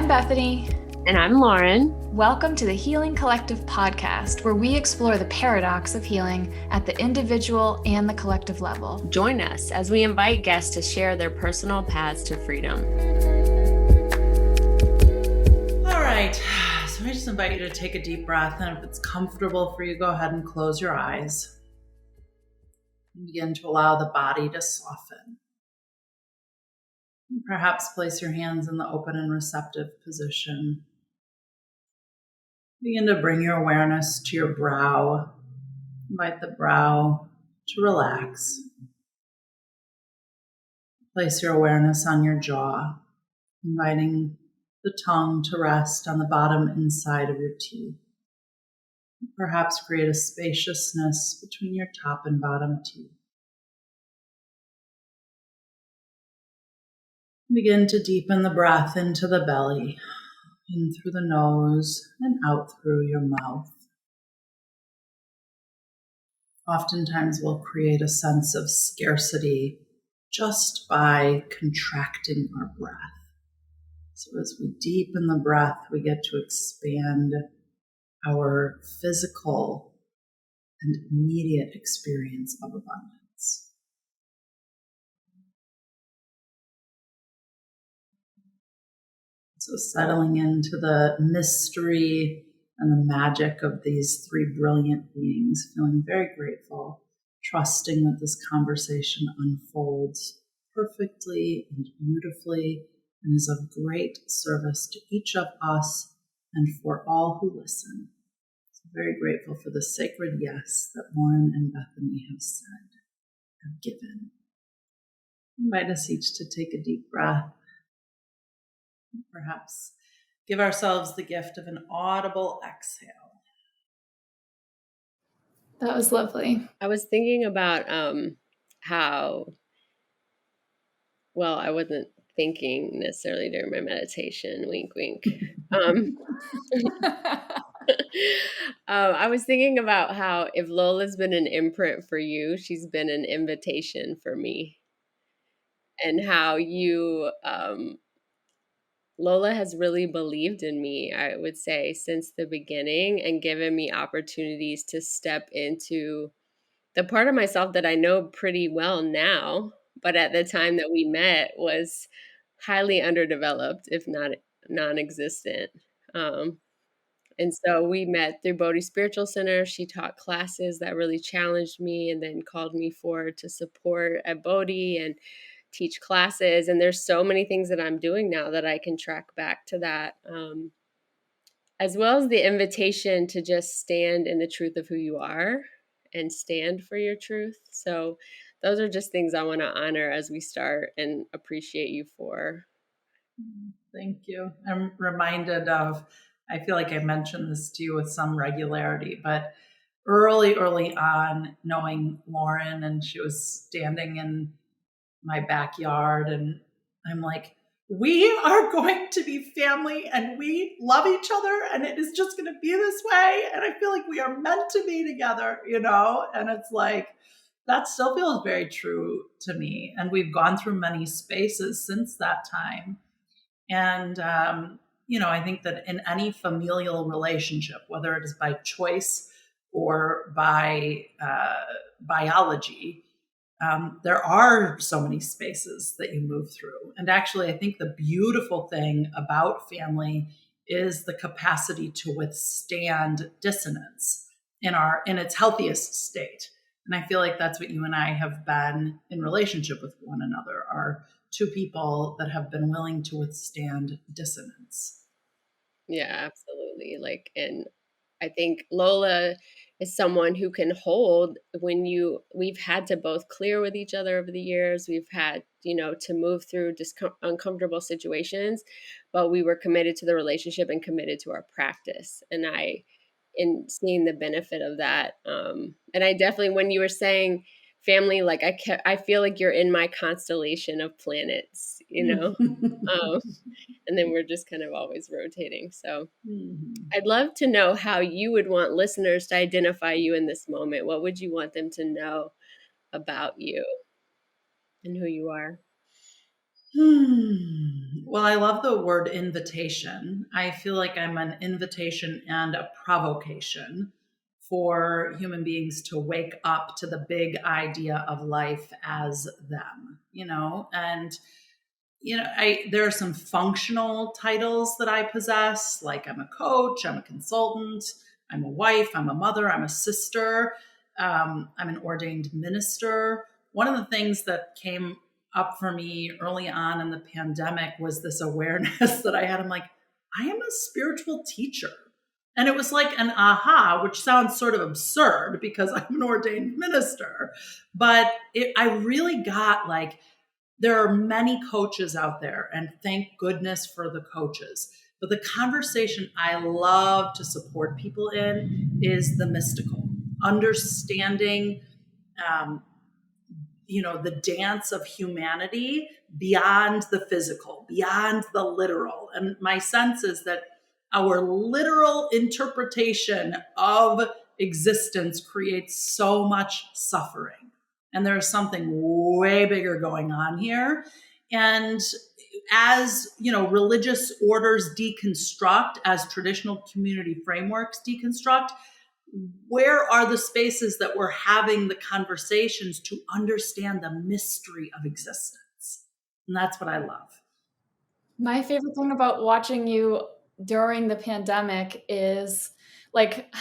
Bethany. And I'm Lauren. Welcome to the Healing Collective podcast, where we explore the paradox of healing at the individual and the collective level. Join us as we invite guests to share their personal paths to freedom. All right, so I just invite you to take a deep breath, and if it's comfortable for you, go ahead and close your eyes. And begin to allow the body to soften. And perhaps place your hands in the open and receptive position. Begin to bring your awareness to your brow. Invite the brow to relax. Place your awareness on your jaw, inviting the tongue to rest on the bottom inside of your teeth. Perhaps create a spaciousness between your top and bottom teeth. Begin to deepen the breath into the belly, in through the nose and out through your mouth. Oftentimes we'll create a sense of scarcity just by contracting our breath. So as we deepen the breath, we get to expand our physical and immediate experience of abundance. So settling into the mystery and the magic of these three brilliant beings, feeling very grateful, trusting that this conversation unfolds perfectly and beautifully and is of great service to each of us and for all who listen. So very grateful for the sacred yes that Lauren and Bethany have said, have given. I invite us each to take a deep breath. Perhaps give ourselves the gift of an audible exhale. That was lovely. I was thinking about how, well, I wasn't thinking necessarily during my meditation, wink, wink. I was thinking about how if Lola's been an imprint for you, she's been an invitation for me. And how you... Lola has really believed in me, I would say, since the beginning and given me opportunities to step into the part of myself that I know pretty well now, but at the time that we met was highly underdeveloped, if not non-existent. And so we met through Bodhi Spiritual Center. She taught classes that really challenged me and then called me forward to support at Bodhi and teach classes. And there's so many things that I'm doing now that I can track back to that, as well as the invitation to just stand in the truth of who you are and stand for your truth. So those are just things I want to honor as we start and appreciate you for. Thank you. I'm reminded of, I feel like I mentioned this to you with some regularity, but early on, knowing Lauren, and she was standing in my backyard, and I'm like, we are going to be family and we love each other and it is just going to be this way. And I feel like we are meant to be together, and it's like, that still feels very true to me. And we've gone through many spaces since that time. And, I think that in any familial relationship, whether it is by choice or by biology, there are so many spaces that you move through. And actually, I think the beautiful thing about family is the capacity to withstand dissonance in its healthiest state. And I feel like that's what you and I have been in relationship with one another, are two people that have been willing to withstand dissonance. Yeah, absolutely. And I think Lola is someone who can hold we've had to both clear with each other over the years. We've had, to move through uncomfortable situations, but we were committed to the relationship and committed to our practice. And in seeing the benefit of that. And I definitely, when you were saying family, I feel like you're in my constellation of planets, and then we're just kind of always rotating. So I'd love to know how you would want listeners to identify you in this moment. What would you want them to know about you and who you are? Well, I love the word invitation. I feel like I'm an invitation and a provocation for human beings to wake up to the big idea of life as them, and there are some functional titles that I possess, like I'm a coach, I'm a consultant, I'm a wife, I'm a mother, I'm a sister, I'm an ordained minister. One of the things that came up for me early on in the pandemic was this awareness that I had. I'm like, I am a spiritual teacher. And it was like an aha, which sounds sort of absurd because I'm an ordained minister. But I really got like, there are many coaches out there, and thank goodness for the coaches. But the conversation I love to support people in is the mystical, understanding, the dance of humanity beyond the physical, beyond the literal. And my sense is that our literal interpretation of existence creates so much suffering. And there's something way bigger going on here. And as religious orders deconstruct, as traditional community frameworks deconstruct, where are the spaces that we're having the conversations to understand the mystery of existence? And that's what I love. My favorite thing about watching you during the pandemic is like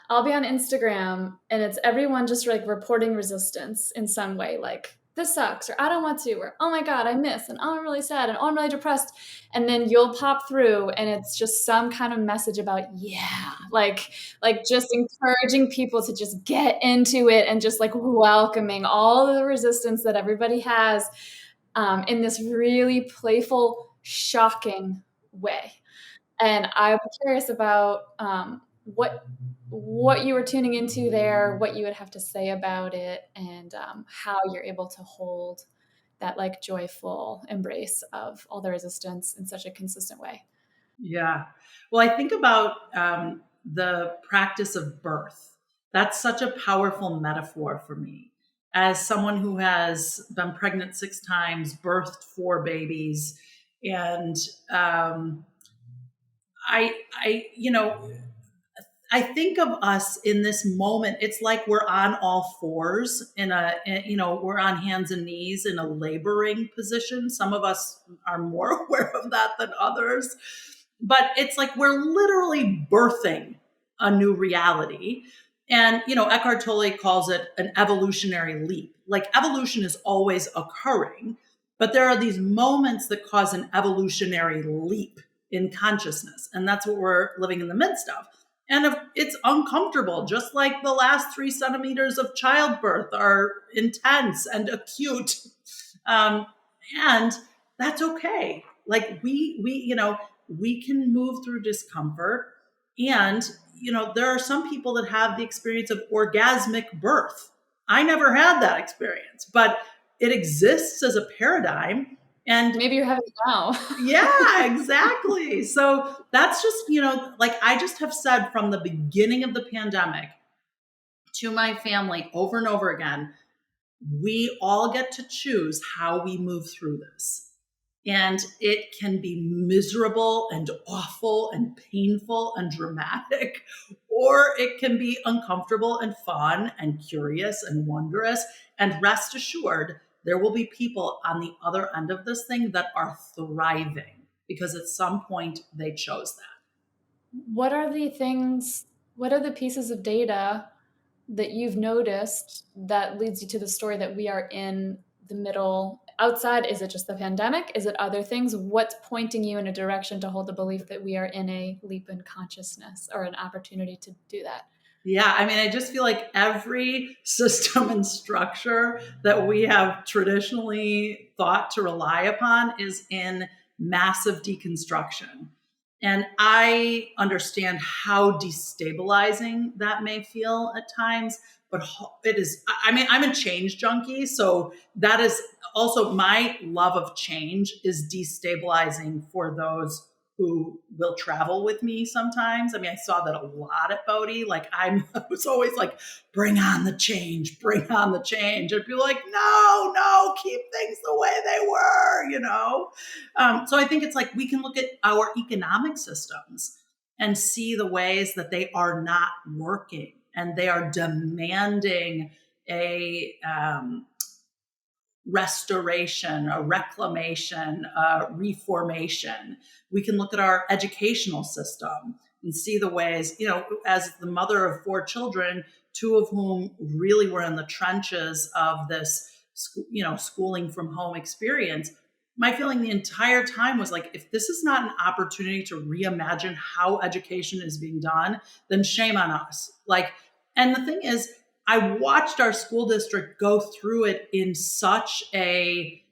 I'll be on Instagram and it's everyone just like reporting resistance in some way, like this sucks, or I don't want to, or oh my God, I miss, and oh, I'm really sad, and oh, I'm really depressed. And then you'll pop through and it's just some kind of message about, yeah, like just encouraging people to just get into it and just like welcoming all of the resistance that everybody has in this really playful, shocking way. And I'm curious about what you were tuning into there, what you would have to say about it, and how you're able to hold that like joyful embrace of all the resistance in such a consistent way. Yeah. Well, I think about the practice of birth. That's such a powerful metaphor for me. As someone who has been pregnant 6 times, birthed 4 babies, and I think of us in this moment. It's like we're on all fours we're on hands and knees in a laboring position. Some of us are more aware of that than others, but it's like we're literally birthing a new reality. And, Eckhart Tolle calls it an evolutionary leap. Like evolution is always occurring, but there are these moments that cause an evolutionary leap in consciousness. And that's what we're living in the midst of. And it's uncomfortable, just like the last 3 centimeters of childbirth are intense and acute. And that's okay. Like we can move through discomfort. And, there are some people that have the experience of orgasmic birth. I never had that experience, but it exists as a paradigm. And maybe you're having it now. Yeah, exactly. So that's just, like I just have said from the beginning of the pandemic to my family over and over again, we all get to choose how we move through this. And it can be miserable and awful and painful and dramatic, or it can be uncomfortable and fun and curious and wondrous. And rest assured, there will be people on the other end of this thing that are thriving because at some point they chose that. What are the pieces of data that you've noticed that leads you to the story that we are in the middle? Outside, is it just the pandemic? Is it other things? What's pointing you in a direction to hold the belief that we are in a leap in consciousness or an opportunity to do that? Yeah, I mean, I just feel like every system and structure that we have traditionally thought to rely upon is in massive deconstruction. And I understand how destabilizing that may feel at times, but it is, I mean, I'm a change junkie. So that is also my love of change is destabilizing for those who will travel with me sometimes. I mean, I saw that a lot at Bodhi. Like I was always like, bring on the change, bring on the change. And people like, no, keep things the way they were, So I think it's like we can look at our economic systems and see the ways that they are not working and they are demanding a restoration, a reclamation, a reformation. We can look at our educational system and see the ways, as the mother of 4 children, 2 of whom really were in the trenches of this, schooling from home experience. My feeling the entire time was like, if this is not an opportunity to reimagine how education is being done, then shame on us. And the thing is, I watched our school district go through it in such a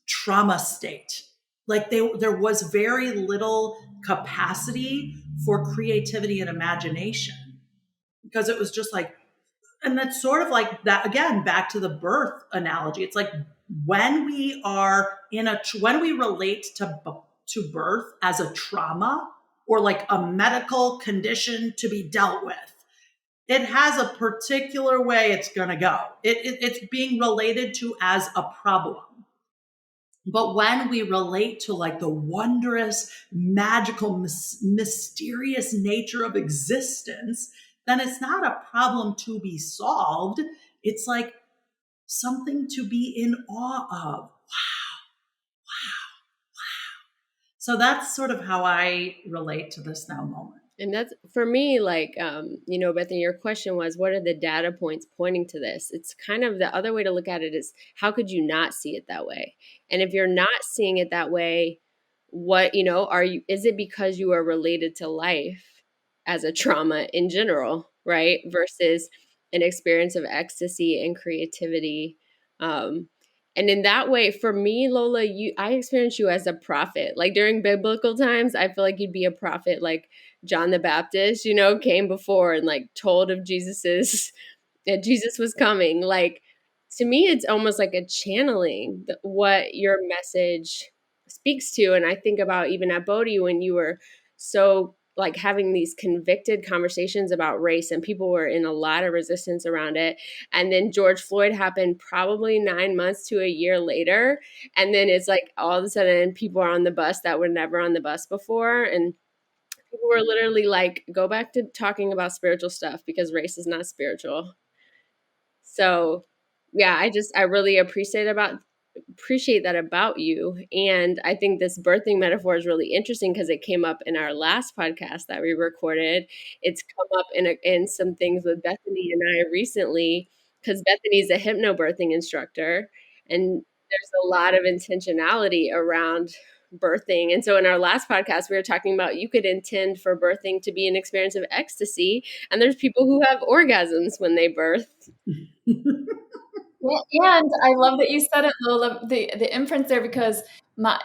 trauma state. Like there was very little capacity for creativity and imagination because it was just like, and that's sort of like that again, back to the birth analogy. It's like when we are when we relate to birth as a trauma or like a medical condition to be dealt with, it has a particular way it's going to go. It's being related to as a problem. But when we relate to like the wondrous, magical, mysterious nature of existence, then it's not a problem to be solved. It's like something to be in awe of. Wow, wow, wow. So that's sort of how I relate to this now moment. And that's for me, like, Bethany, your question was, what are the data points pointing to this? It's kind of the other way to look at it is, how could you not see it that way? And if you're not seeing it that way, is it because you are related to life as a trauma in general, right? Versus an experience of ecstasy and creativity. And in that way, for me, Lola, I experience you as a prophet. Like during biblical times, I feel like you'd be a prophet, like John the Baptist, came before and like told of that Jesus was coming. Like to me, it's almost like a channeling what your message speaks to. And I think about even at Bodhi when you were so like having these convicted conversations about race and people were in a lot of resistance around it. And then George Floyd happened probably 9 months to a year later. And then it's like all of a sudden people are on the bus that were never on the bus before. And people were literally like, go back to talking about spiritual stuff because race is not spiritual. So yeah, I really appreciate that about you. And I think this birthing metaphor is really interesting because it came up in our last podcast that we recorded. It's come up in some things with Bethany and I recently because Bethany's a hypnobirthing instructor and there's a lot of intentionality around birthing. And so in our last podcast, we were talking about you could intend for birthing to be an experience of ecstasy. And there's people who have orgasms when they birth. Well, and I love that you said it, Lola, the inference there, because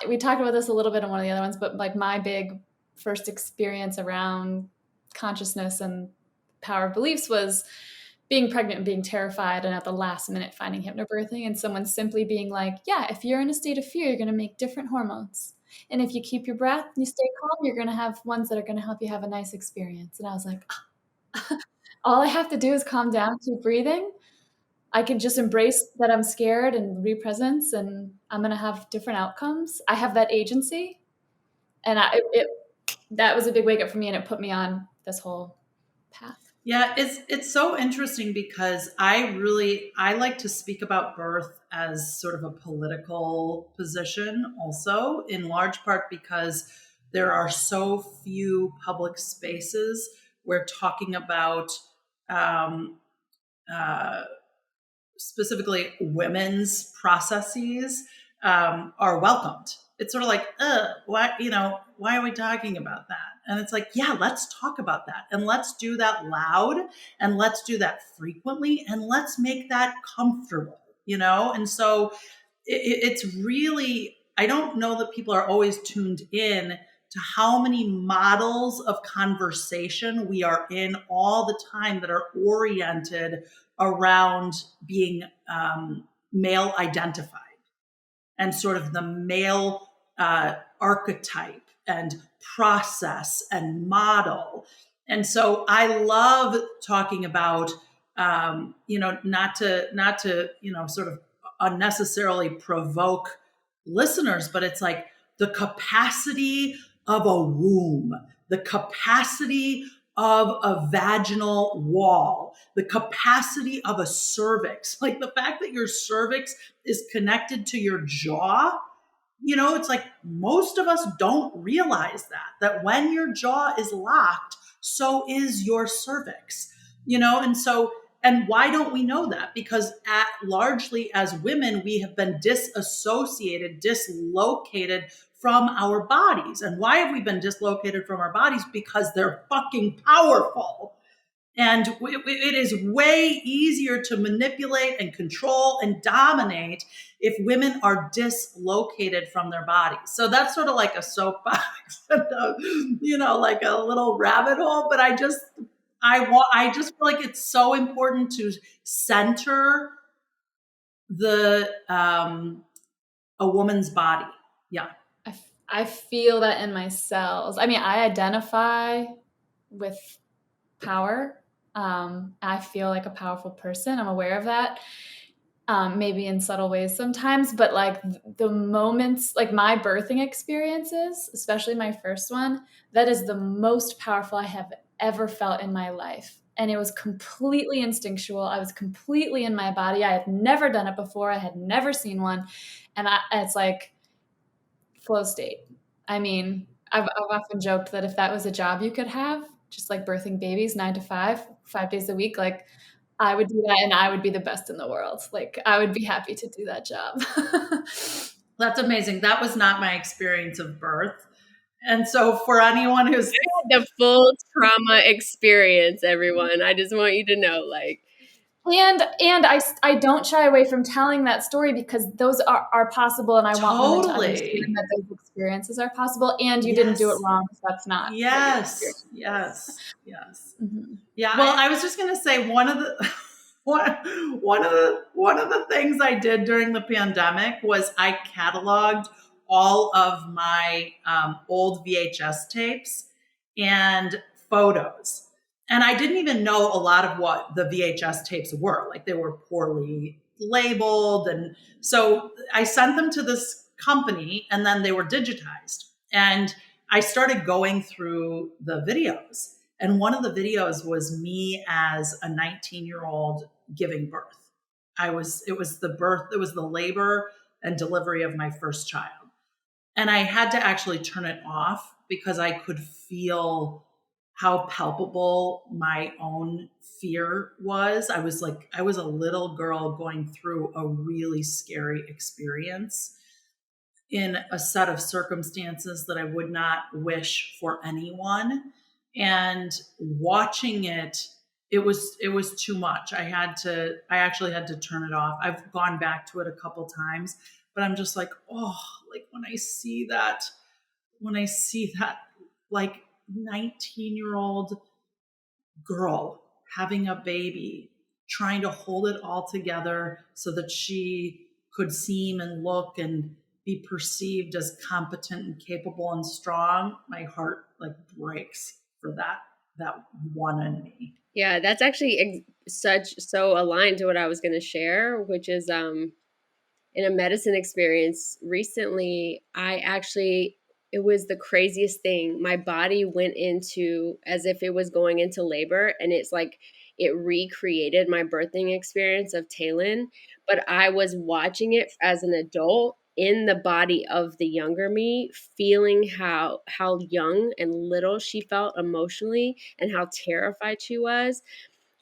we talked about this a little bit in one of the other ones, but like my big first experience around consciousness and power of beliefs was being pregnant and being terrified and at the last minute finding hypnobirthing and someone simply being like, yeah, if you're in a state of fear, you're going to make different hormones. And if you keep your breath and you stay calm, you're going to have ones that are going to help you have a nice experience. And I was like, all I have to do is calm down, keep breathing. I can just embrace that I'm scared and re-presence and I'm going to have different outcomes. I have that agency. And that was a big wake up for me and it put me on this whole path. Yeah, it's so interesting because I like to speak about birth as sort of a political position also, in large part because there are so few public spaces where talking about specifically women's processes are welcomed. It's sort of like, why are we talking about that? And it's like, yeah, let's talk about that. And let's do that loud and let's do that frequently and let's make that comfortable, And so it's really, I don't know that people are always tuned in to how many models of conversation we are in all the time that are oriented around being male identified and sort of the male archetype and process and model. And so I love talking about, not to, sort of unnecessarily provoke listeners, but it's like the capacity of a womb, the capacity of a vaginal wall, the capacity of a cervix, like the fact that your cervix is connected to your jaw. It's like most of us don't realize that when your jaw is locked, so is your cervix. And so, and why don't we know that? Because largely as women, we have been disassociated, dislocated from our bodies. And why have we been dislocated from our bodies? Because they're fucking powerful. And it is way easier to manipulate and control and dominate if women are dislocated from their bodies. So that's sort of like a soapbox, like a little rabbit hole. But I just feel like it's so important to center the a woman's body. Yeah. I feel that in my cells. I mean, I identify with power. I feel like a powerful person. I'm aware of that. Maybe in subtle ways sometimes, but like the moments, like my birthing experiences, especially my first one, that is the most powerful I have ever felt in my life. And it was completely instinctual. I was completely in my body. I had never done it before. I had never seen one. And it's like flow state. I mean, I've often joked that if that was a job you could have, just like birthing babies 9 to 5, 5 days a week, like I would do that and I would be the best in the world. Like I would be happy to do that job. That's amazing. That was not my experience of birth. And so for anyone who's I had the full trauma experience, everyone. I just want you to know, like, and I don't shy away from telling that story because those are possible, and I want women to understand that those experiences are possible, and you didn't do it wrong. So that's not yes. Mm-hmm. Yeah. Well, I was just gonna say one of the one of the things I did during the pandemic was I cataloged all of my old VHS tapes and photos. And I didn't even know a lot of what the VHS tapes were. Like they were poorly labeled. And so I sent them to this company and then they were digitized. And I started going through the videos. And one of the videos was me as a 19-year-old giving birth. It was the labor and delivery of my first child. And I had to actually turn it off because I could feel how palpable my own fear was. I was a little girl going through a really scary experience in a set of circumstances that I would not wish for anyone. And watching it, it was too much. I actually had to turn it off. I've gone back to it a couple times, but I'm just like, oh, like when I see that like 19-year-old girl having a baby, trying to hold it all together so that she could seem and look and be perceived as competent and capable and strong, my heart like breaks for that one in me. Yeah, that's actually so aligned to what I was going to share, which is in a medicine experience recently, it was the craziest thing. My body went into as if it was going into labor, and it's like it recreated my birthing experience of Taylin, but I was watching it as an adult in the body of the younger me, feeling how young and little she felt emotionally and how terrified she was,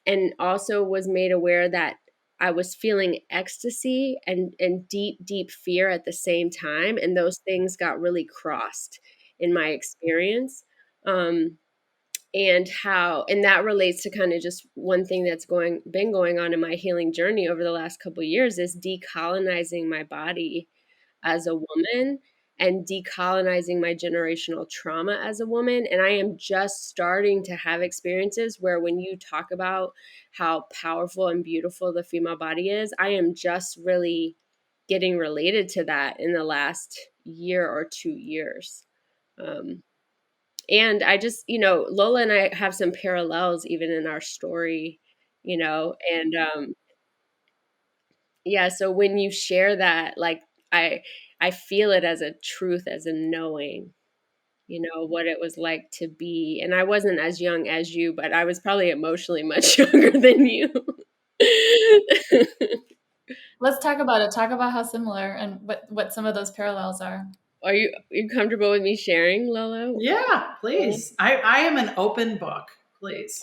and also was made aware that I was feeling ecstasy and deep, deep fear at the same time. And those things got really crossed in my experience. And that relates to kind of just one thing that's been going on in my healing journey over the last couple of years is decolonizing my body as a woman and decolonizing my generational trauma as a woman. And I am just starting to have experiences where when you talk about how powerful and beautiful the female body is, I am just really getting related to that in the last year or 2 years. And I just, Lola and I have some parallels even in our story, and yeah, so when you share that, like, I feel it as a truth, as a knowing, what it was like to be. And I wasn't as young as you, but I was probably emotionally much younger than you. Let's talk about it. Talk about how similar and what some of those parallels are. Are you comfortable with me sharing, Lola? Yeah, please. I am an open book. Please.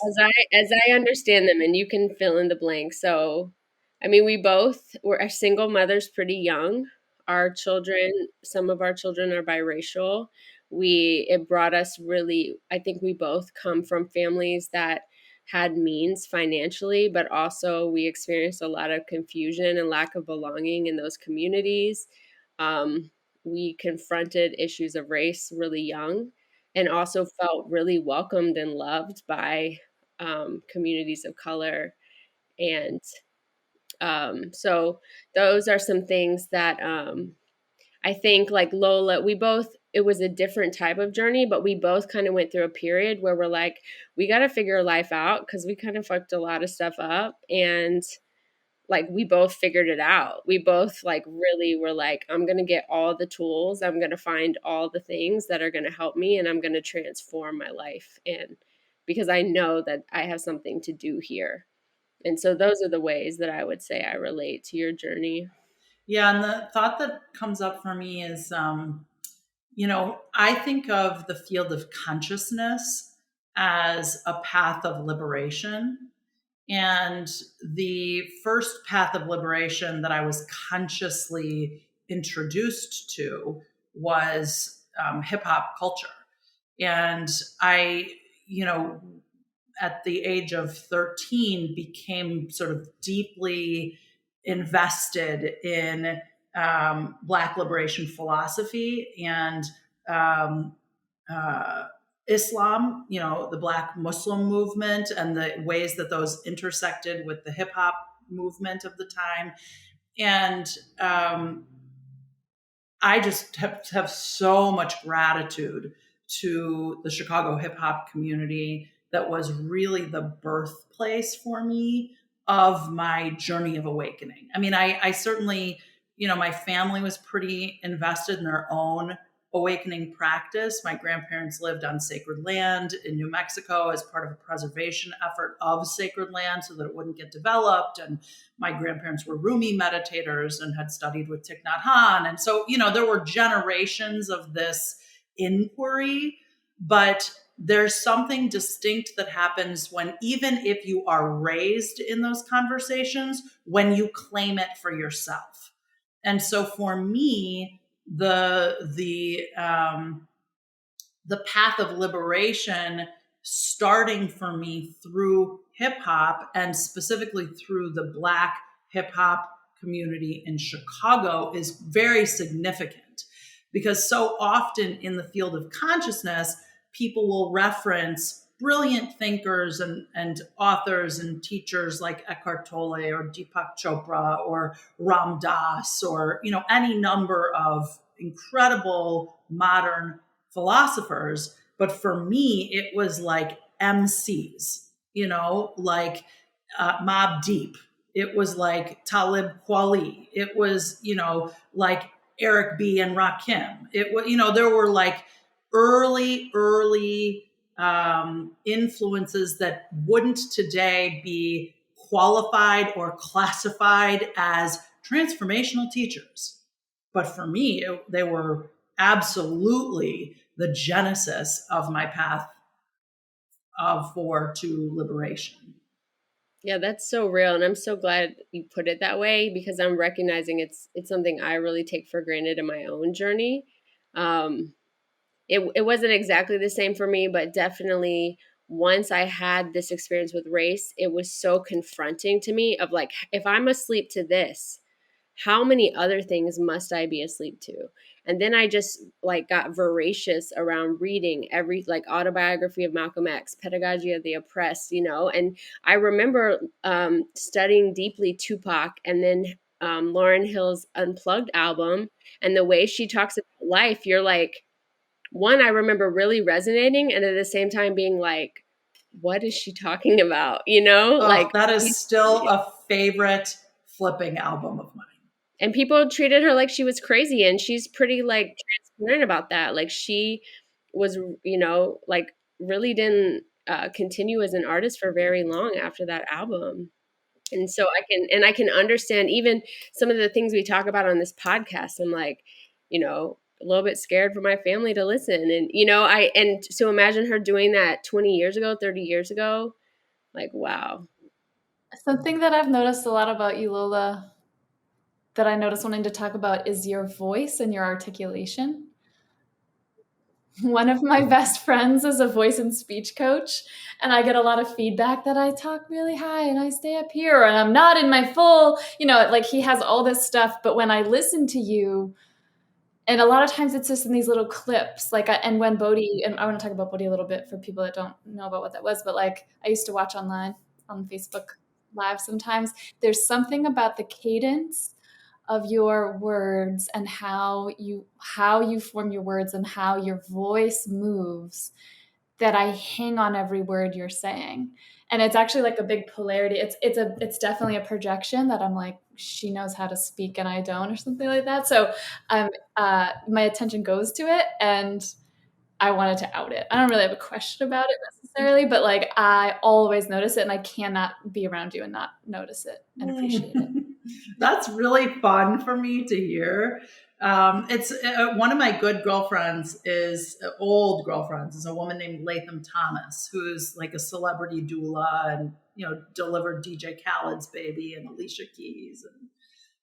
As I understand them, and you can fill in the blank. So, I mean, we both were single mothers pretty young. Our children, some of our children are biracial. It brought us really, I think we both come from families that had means financially, but also we experienced a lot of confusion and lack of belonging in those communities. We confronted issues of race really young and also felt really welcomed and loved by communities of color. And so those are some things that I think, like Lola, it was a different type of journey, but we both kind of went through a period where we're like, we got to figure life out because we kind of fucked a lot of stuff up. And like we both figured it out. We both like really were like, I'm going to get all the tools. I'm going to find all the things that are going to help me and I'm going to transform my life. And because I know that I have something to do here. And so those are the ways that I would say I relate to your journey. Yeah, and the thought that comes up for me is, I think of the field of consciousness as a path of liberation. And the first path of liberation that I was consciously introduced to was hip hop culture. And I, you know, at the age of 13, became sort of deeply invested in Black liberation philosophy and um, uh, Islam, the Black Muslim movement, and the ways that those intersected with the hip hop movement of the time. And I just have so much gratitude to the Chicago hip hop community that was really the birthplace for me of my journey of awakening. I mean, I certainly, my family was pretty invested in their own awakening practice. My grandparents lived on sacred land in New Mexico as part of a preservation effort of sacred land so that it wouldn't get developed. And my grandparents were Rumi meditators and had studied with Thich Nhat Hanh. And so, there were generations of this inquiry, but there's something distinct that happens when, even if you are raised in those conversations, when you claim it for yourself. And so for me, the path of liberation starting for me through hip hop, and specifically through the Black hip hop community in Chicago, is very significant, because so often in the field of consciousness, people will reference brilliant thinkers and authors and teachers like Eckhart Tolle or Deepak Chopra or Ram Dass, or any number of incredible modern philosophers. But for me, it was like MCs, like Mobb Deep. It was like Talib Kweli. It was, like Eric B. and Rakim. It was, there were like early influences that wouldn't today be qualified or classified as transformational teachers. But for me, they were absolutely the genesis of my path to liberation. Yeah, that's so real, and I'm so glad you put it that way because I'm recognizing it's something I really take for granted in my own journey. Um, it wasn't exactly the same for me, but definitely once I had this experience with race, it was so confronting to me of like, if I'm asleep to this, how many other things must I be asleep to? And then I just like got voracious around reading every like autobiography of Malcolm X, Pedagogy of the Oppressed, and I remember studying deeply Tupac and then Lauryn Hill's Unplugged album, and the way she talks about life, you're like, one, I remember really resonating, and at the same time being like, what is she talking about? Oh, Like that is still a favorite flipping album of mine. And people treated her like she was crazy, and she's pretty like transparent about that. Like she was, like really didn't continue as an artist for very long after that album. And so I can understand even some of the things we talk about on this podcast. I'm like, a little bit scared for my family to listen. And, and so imagine her doing that 20 years ago, 30 years ago. Like, wow. Something that I've noticed a lot about you, Lola, that I noticed wanting to talk about is your voice and your articulation. One of my best friends is a voice and speech coach, and I get a lot of feedback that I talk really high and I stay up here and I'm not in my full, like he has all this stuff. But when I listen to you, and a lot of times it's just in these little clips, and when Bodhi, and I want to talk about Bodhi a little bit for people that don't know about what that was, but like I used to watch online on Facebook Live sometimes. There's something about the cadence of your words and how you form your words and how your voice moves that I hang on every word you're saying. And it's actually like a big polarity. It's definitely a projection that I'm like, she knows how to speak and I don't, or something like that. So my attention goes to it, and I wanted to out it. I don't really have a question about it necessarily, but like I always notice it, and I cannot be around you and not notice it and appreciate it. That's really fun for me to hear. It's one of my good girlfriends old girlfriends is a woman named Latham Thomas, who's like a celebrity doula and, delivered DJ Khaled's baby and Alicia Keys and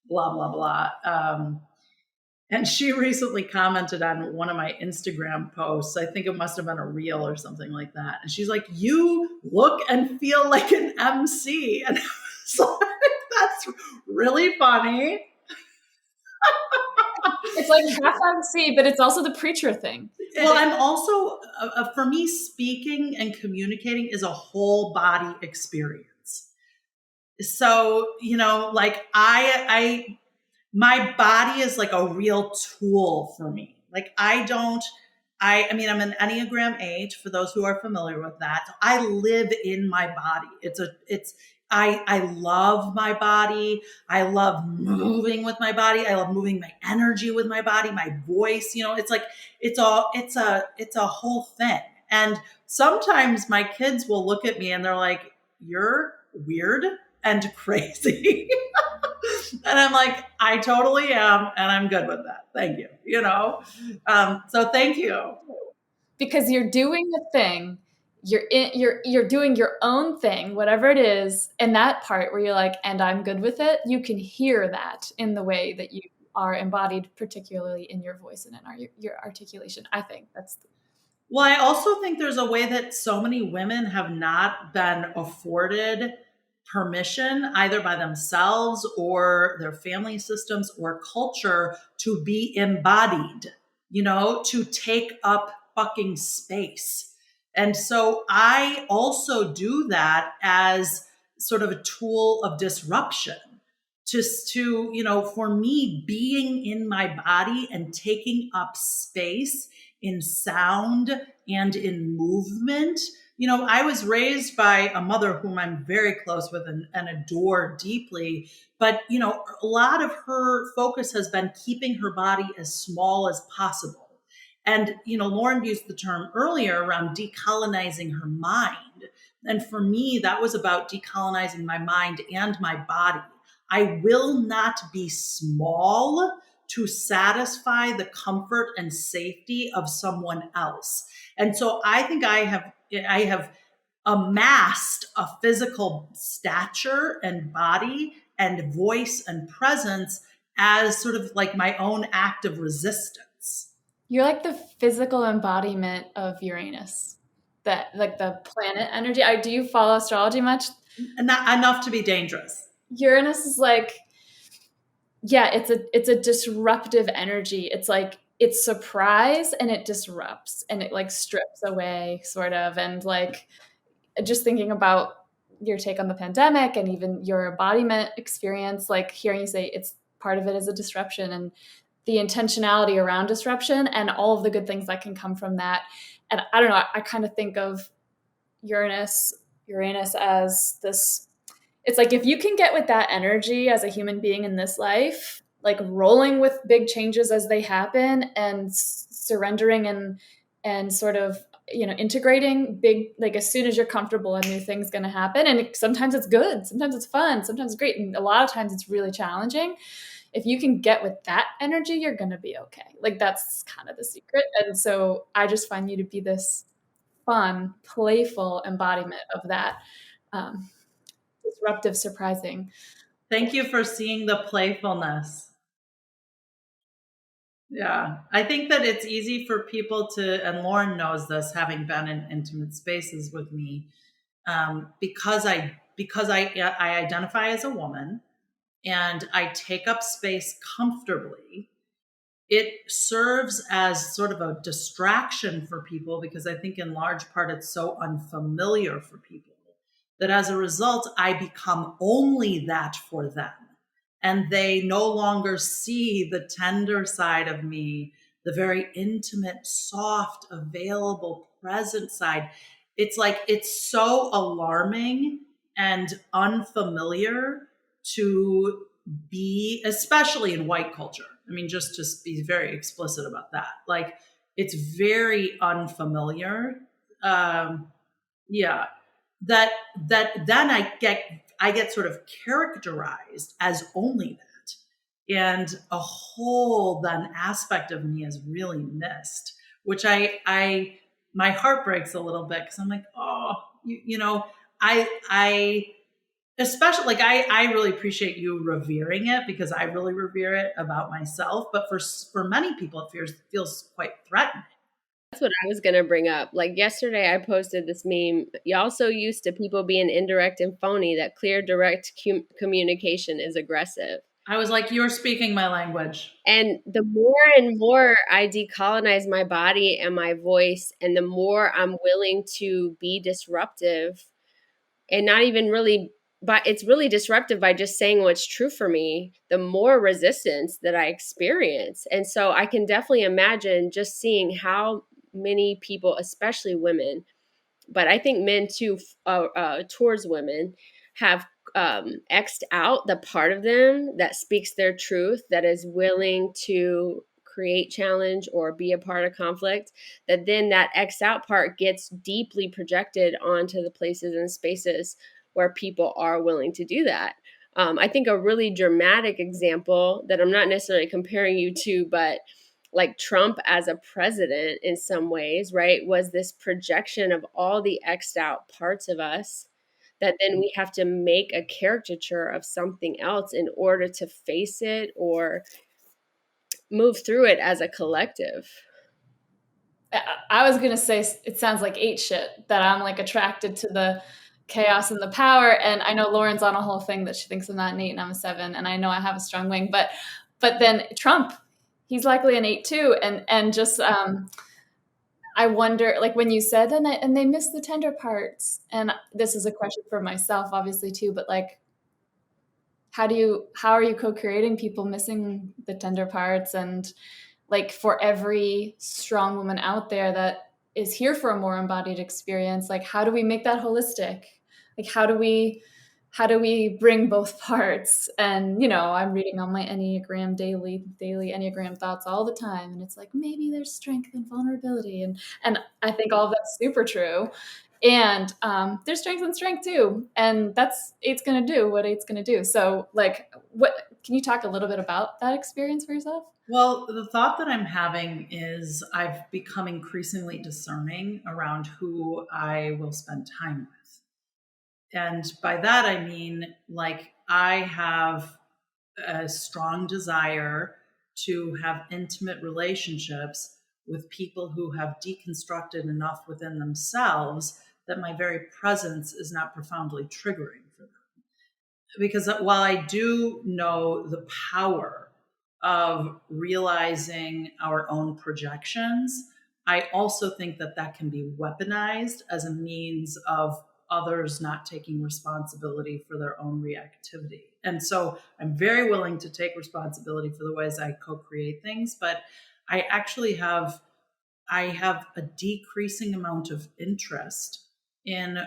blah, blah, blah. And she recently commented on one of my Instagram posts. I think it must have been a reel or something like that. And she's like, "You look and feel like an MC." And I was like, that's really funny. It's like half MC, but it's also the preacher thing. Well, I'm also, for me, speaking and communicating is a whole body experience. So, like my body is like a real tool for me. Like I mean, I'm an Enneagram 8 for those who are familiar with that. I live in my body. I love my body. I love moving with my body. I love moving my energy with my body, my voice, it's like, it's a whole thing. And sometimes my kids will look at me and they're like, "You're weird and crazy." And I'm like, I totally am. And I'm good with that. Thank you. So thank you. Because you're doing the thing, you're doing your own thing, whatever it is, and that part where you're like, and I'm good with it, you can hear that in the way that you are embodied, particularly in your voice and in your articulation. I think that's Well, I also think there's a way that so many women have not been afforded permission, either by themselves or their family systems or culture, to be embodied, to take up fucking space. And so I also do that as sort of a tool of disruption. Just to, for me, being in my body and taking up space in sound and in movement. I was raised by a mother whom I'm very close with and adore deeply. But, a lot of her focus has been keeping her body as small as possible. And, Lauren used the term earlier around decolonizing her mind. And for me, that was about decolonizing my mind and my body. I will not be small to satisfy the comfort and safety of someone else. And so I think I have amassed a physical stature and body and voice and presence as sort of like my own act of resistance. you're like the physical embodiment of Uranus, that like the planet energy. Do you follow astrology much? Not enough to be dangerous. Uranus is like, yeah, it's a disruptive energy. It's like it's surprise and it disrupts and it like strips away sort of. And like just thinking about your take on the pandemic and even your embodiment experience, like hearing you say it's part of it is a disruption and the intentionality around disruption and all of the good things that can come from that. And I don't know, I kind of think of Uranus as this, it's like if you can get with that energy as a human being in this life, like rolling with big changes as they happen and surrendering and sort of, integrating big, like as soon as you're comfortable, a new thing's going to happen. And sometimes it's good, sometimes it's fun, sometimes it's great, and a lot of times it's really challenging. If you can get with that energy, you're going to be okay. Like that's kind of the secret. And so I just find you to be this fun, playful embodiment of that, um, disruptive, surprising. Thank you for seeing the playfulness. Yeah. I think that it's easy for people to, and Lauren knows this, having been in intimate spaces with me, because I identify as a woman and I take up space comfortably. It serves as sort of a distraction for people because I think in large part it's so unfamiliar for people that as a result, I become only that for them. And they no longer see the tender side of me, the very intimate, soft, available, present side. It's like it's so alarming and unfamiliar to be, especially in white culture. I mean, just to be very explicit about that. Like, it's very unfamiliar. Yeah, that then I get sort of characterized as only that, and a whole then aspect of me is really missed, which I my heart breaks a little bit because I'm like, oh, I especially, like, I really appreciate you revering it because I really revere it about myself, but for many people it feels quite threatening. That's what I was going to bring up. Like yesterday, I posted this meme. Y'all so used to people being indirect and phony that clear, direct communication is aggressive. I was like, you're speaking my language. And the more and more I decolonize my body and my voice, and the more I'm willing to be disruptive and not even really, but it's really disruptive by just saying what's true for me, the more resistance that I experience. And so I can definitely imagine just seeing how many people, especially women, but I think men too, towards women, have X'd out the part of them that speaks their truth, that is willing to create challenge or be a part of conflict, that then that X'd out part gets deeply projected onto the places and spaces where people are willing to do that. I think a really dramatic example that I'm not necessarily comparing you to, but like Trump as a president in some ways, right, was this projection of all the X'd out parts of us that then we have to make a caricature of something else in order to face it or move through it as a collective. I was gonna say it sounds like 8 shit, that I'm like attracted to the chaos and the power. And I know Lauren's on a whole thing that she thinks I'm not an 8 and I'm a 7, and I know I have a strong wing. But then Trump, he's likely an 8 too. And just I wonder, like when you said, and they miss the tender parts. And this is a question for myself, obviously too. But like, how are you co-creating people missing the tender parts? And like for every strong woman out there that is here for a more embodied experience, like how do we make that holistic? Like how do we bring both parts? And I'm reading on my Enneagram daily Enneagram thoughts all the time, and it's like maybe there's strength and vulnerability, and I think all of that's super true. And there's strength and strength too, and that's eight's gonna do what eight's gonna do. So like, what can you talk a little bit about that experience for yourself? Well, the thought that I'm having is I've become increasingly discerning around who I will spend time with. And by that, I mean, like, I have a strong desire to have intimate relationships with people who have deconstructed enough within themselves that my very presence is not profoundly triggering for them. Because while I do know the power of realizing our own projections, I also think that that can be weaponized as a means of others not taking responsibility for their own reactivity. And so I'm very willing to take responsibility for the ways I co-create things, but I have a decreasing amount of interest in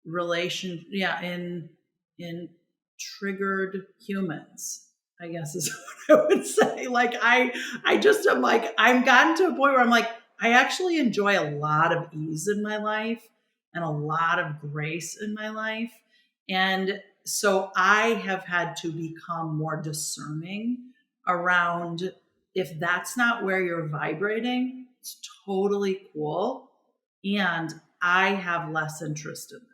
relation yeah in triggered humans, I guess is what I would say. Like I just am like, I've gotten to a point where I'm like, I actually enjoy a lot of ease in my life and a lot of grace in my life. And so I have had to become more discerning around, if that's not where you're vibrating, it's totally cool. And I have less interest in that.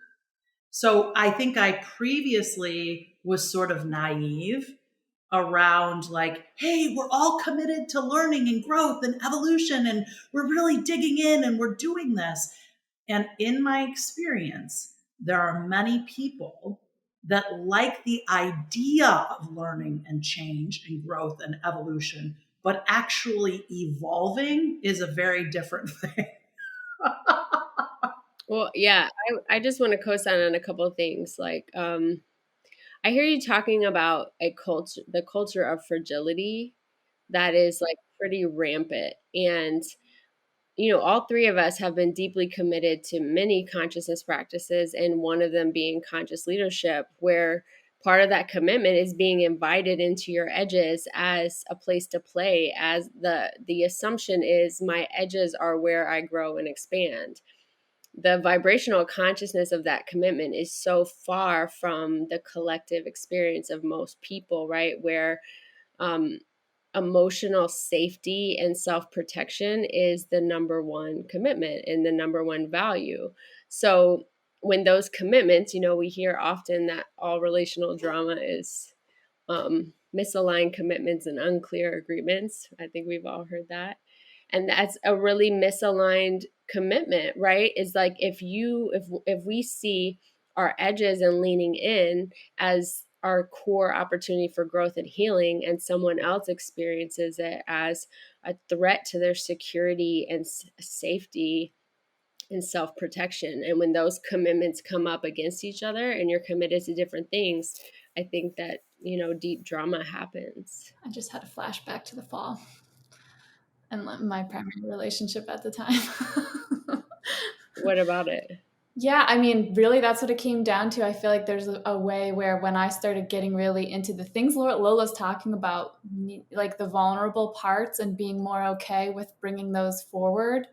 So I think I previously was sort of naive around like, hey, we're all committed to learning and growth and evolution, and we're really digging in and we're doing this. And in my experience, there are many people that like the idea of learning and change and growth and evolution, but actually evolving is a very different thing. Well, yeah, I just want to co-sign on a couple of things. Like, I hear you talking about the culture of fragility that is like pretty rampant. And, all three of us have been deeply committed to many consciousness practices, and one of them being conscious leadership, where part of that commitment is being invited into your edges as a place to play, as the assumption is my edges are where I grow and expand. The vibrational consciousness of that commitment is so far from the collective experience of most people, right? Where um, emotional safety and self protection is the number one commitment and the number one value. So, when those commitments, we hear often that all relational drama is misaligned commitments and unclear agreements. I think we've all heard that. And that's a really misaligned commitment, right? Is like if we see our edges and leaning in as our core opportunity for growth and healing, and someone else experiences it as a threat to their security and safety and self-protection, and when those commitments come up against each other and you're committed to different things, I think that deep drama happens. I just had a flashback to the fall and my primary relationship at the time. What about it? Yeah, I mean, really, that's what it came down to. I feel like there's a way where when I started getting really into the things Lola's talking about, like the vulnerable parts and being more okay with bringing those forward,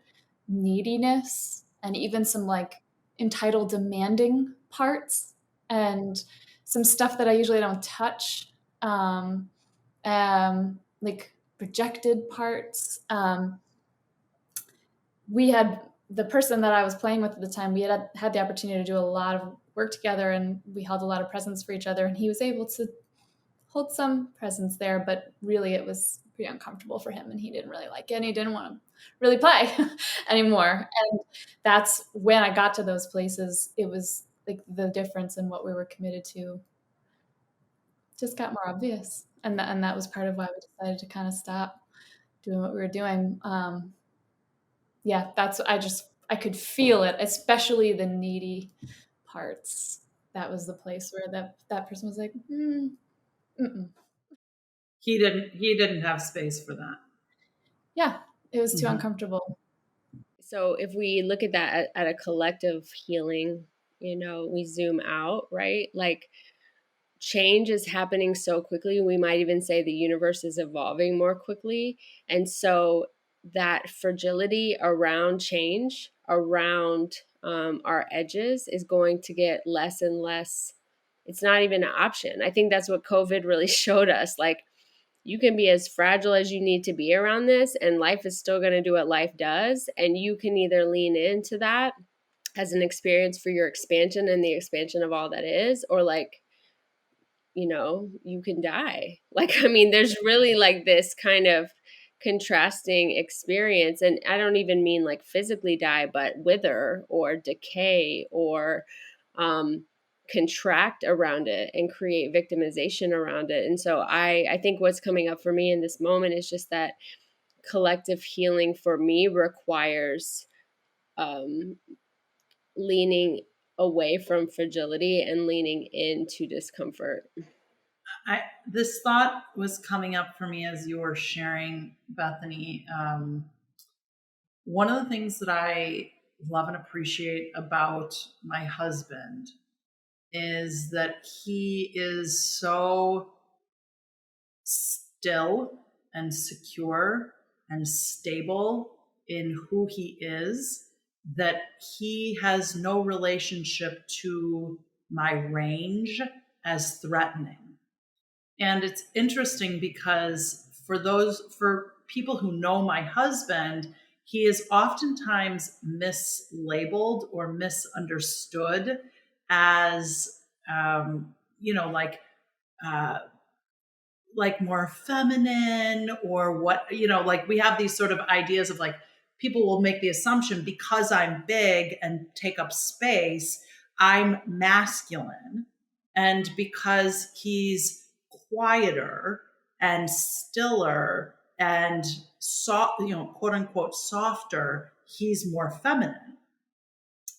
neediness, and even some like entitled demanding parts, and some stuff that I usually don't touch, like rejected parts. We had the person that I was playing with at the time, we had the opportunity to do a lot of work together, and we held a lot of presence for each other, and he was able to hold some presence there, but really it was pretty uncomfortable for him, and he didn't really like it, and he didn't want to really play anymore. And that's when I got to those places. It was like the difference in what we were committed to just got more obvious, and that was part of why we decided to kind of stop doing what we were doing. Yeah, that's I could feel it, especially the needy parts. That was the place where that person was like, mm-mm. He didn't have space for that. Yeah, it was too Mm-hmm. uncomfortable. So if we look at that at a collective healing, we zoom out, right? Like, change is happening so quickly. We might even say the universe is evolving more quickly. And so that fragility around change, around our edges, is going to get less and less. It's not even an option. I think that's what COVID really showed us. Like, you can be as fragile as you need to be around this, and life is still going to do what life does. And you can either lean into that as an experience for your expansion and the expansion of all that is, or like, you can die. Like, I mean, there's really like this kind of contrasting experience. And I don't even mean like physically die, but wither or decay or contract around it and create victimization around it. And so I think what's coming up for me in this moment is just that collective healing for me requires um, leaning away from fragility and leaning into discomfort. This thought was coming up for me as you were sharing, Bethany. One of the things that I love and appreciate about my husband is that he is so still and secure and stable in who he is that he has no relationship to my range as threatening. And it's interesting because for people who know my husband, he is oftentimes mislabeled or misunderstood as, you know, uh, like more feminine or what, you know, like we have these sort of ideas of like people will make the assumption because I'm big and take up space, I'm masculine. And because he's quieter and stiller and soft, you know, quote unquote softer, he's more feminine.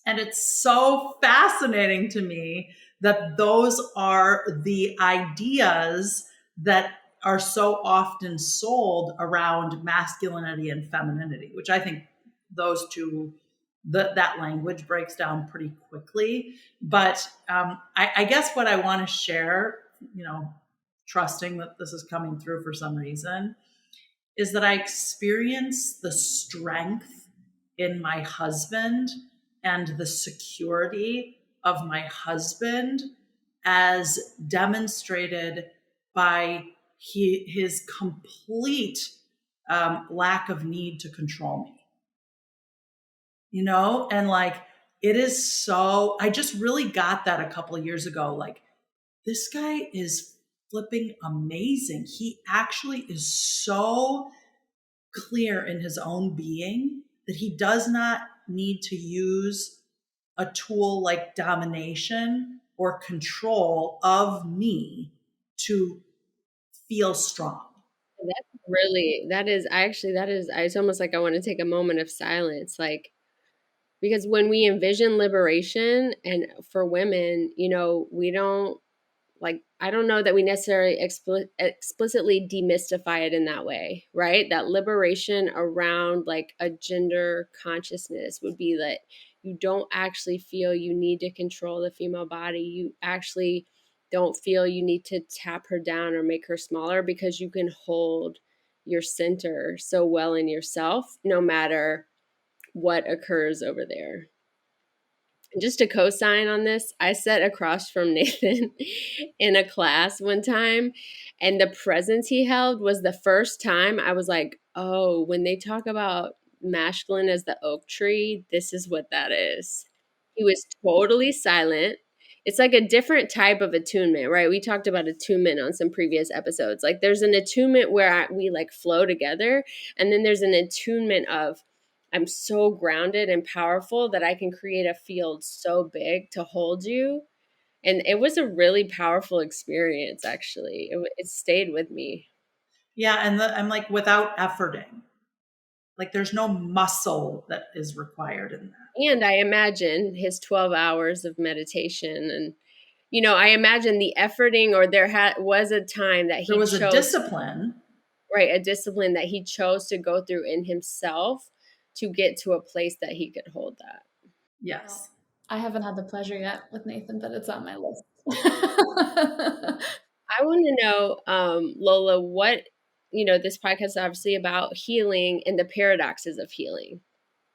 And it's so fascinating to me that those are the ideas that are so often sold around masculinity and femininity, which I think those two, that language breaks down pretty quickly. But I guess what I want to share, you know, trusting that this is coming through for some reason, is that I experience the strength in my husband and the security of my husband as demonstrated by his complete lack of need to control me. You know, and like it is so, I just really got that a couple of years ago. Like, this guy is flipping amazing. He actually is so clear in his own being that he does not need to use a tool like domination or control of me to feel strong. That's really, that is actually, that is, it's almost like I want to take a moment of silence. Like, because when we envision liberation and for women, you know, we don't, like, I don't know that we necessarily explicitly demystify it in that way, right? That liberation around like a gender consciousness would be that you don't actually feel you need to control the female body. You actually don't feel you need to tap her down or make her smaller because you can hold your center so well in yourself no matter what occurs over there. Just to co-sign on this, I sat across from Nathan in a class one time, and the presence he held was the first time I was like, oh, when they talk about masculine as the oak tree, this is what that is. He was totally silent. It's like a different type of attunement, right? We talked about attunement on some previous episodes. Like there's an attunement where we like flow together, and then there's an attunement of I'm so grounded and powerful that I can create a field so big to hold you. And it was a really powerful experience, actually. It stayed with me. Yeah, and I'm like without efforting. Like there's no muscle that is required in that. And I imagine his 12 hours of meditation. And, you know, I imagine the efforting, or was a time that There he was a chose, discipline. right, a discipline that he chose to go through in himself to get to a place that he could hold that. Yes. I haven't had the pleasure yet with Nathan, but it's on my list. I want to know, Lola, what, you know, this podcast is obviously about healing and the paradoxes of healing,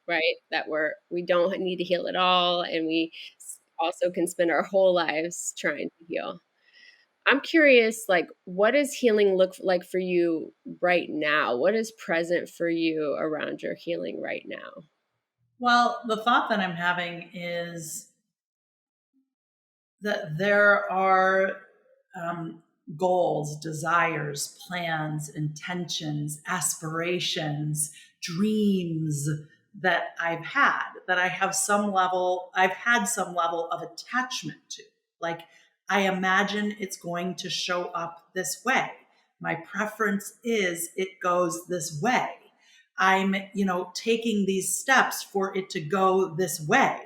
right? That we don't need to heal at all, and we also can spend our whole lives trying to heal. I'm curious, like, what does healing look like for you right now? What is present for you around your healing right now? Well, the thought that I'm having is that there are goals, desires, plans, intentions, aspirations, dreams that I've had some level of attachment to. Like, I imagine it's going to show up this way. My preference is it goes this way. I'm, you know, taking these steps for it to go this way.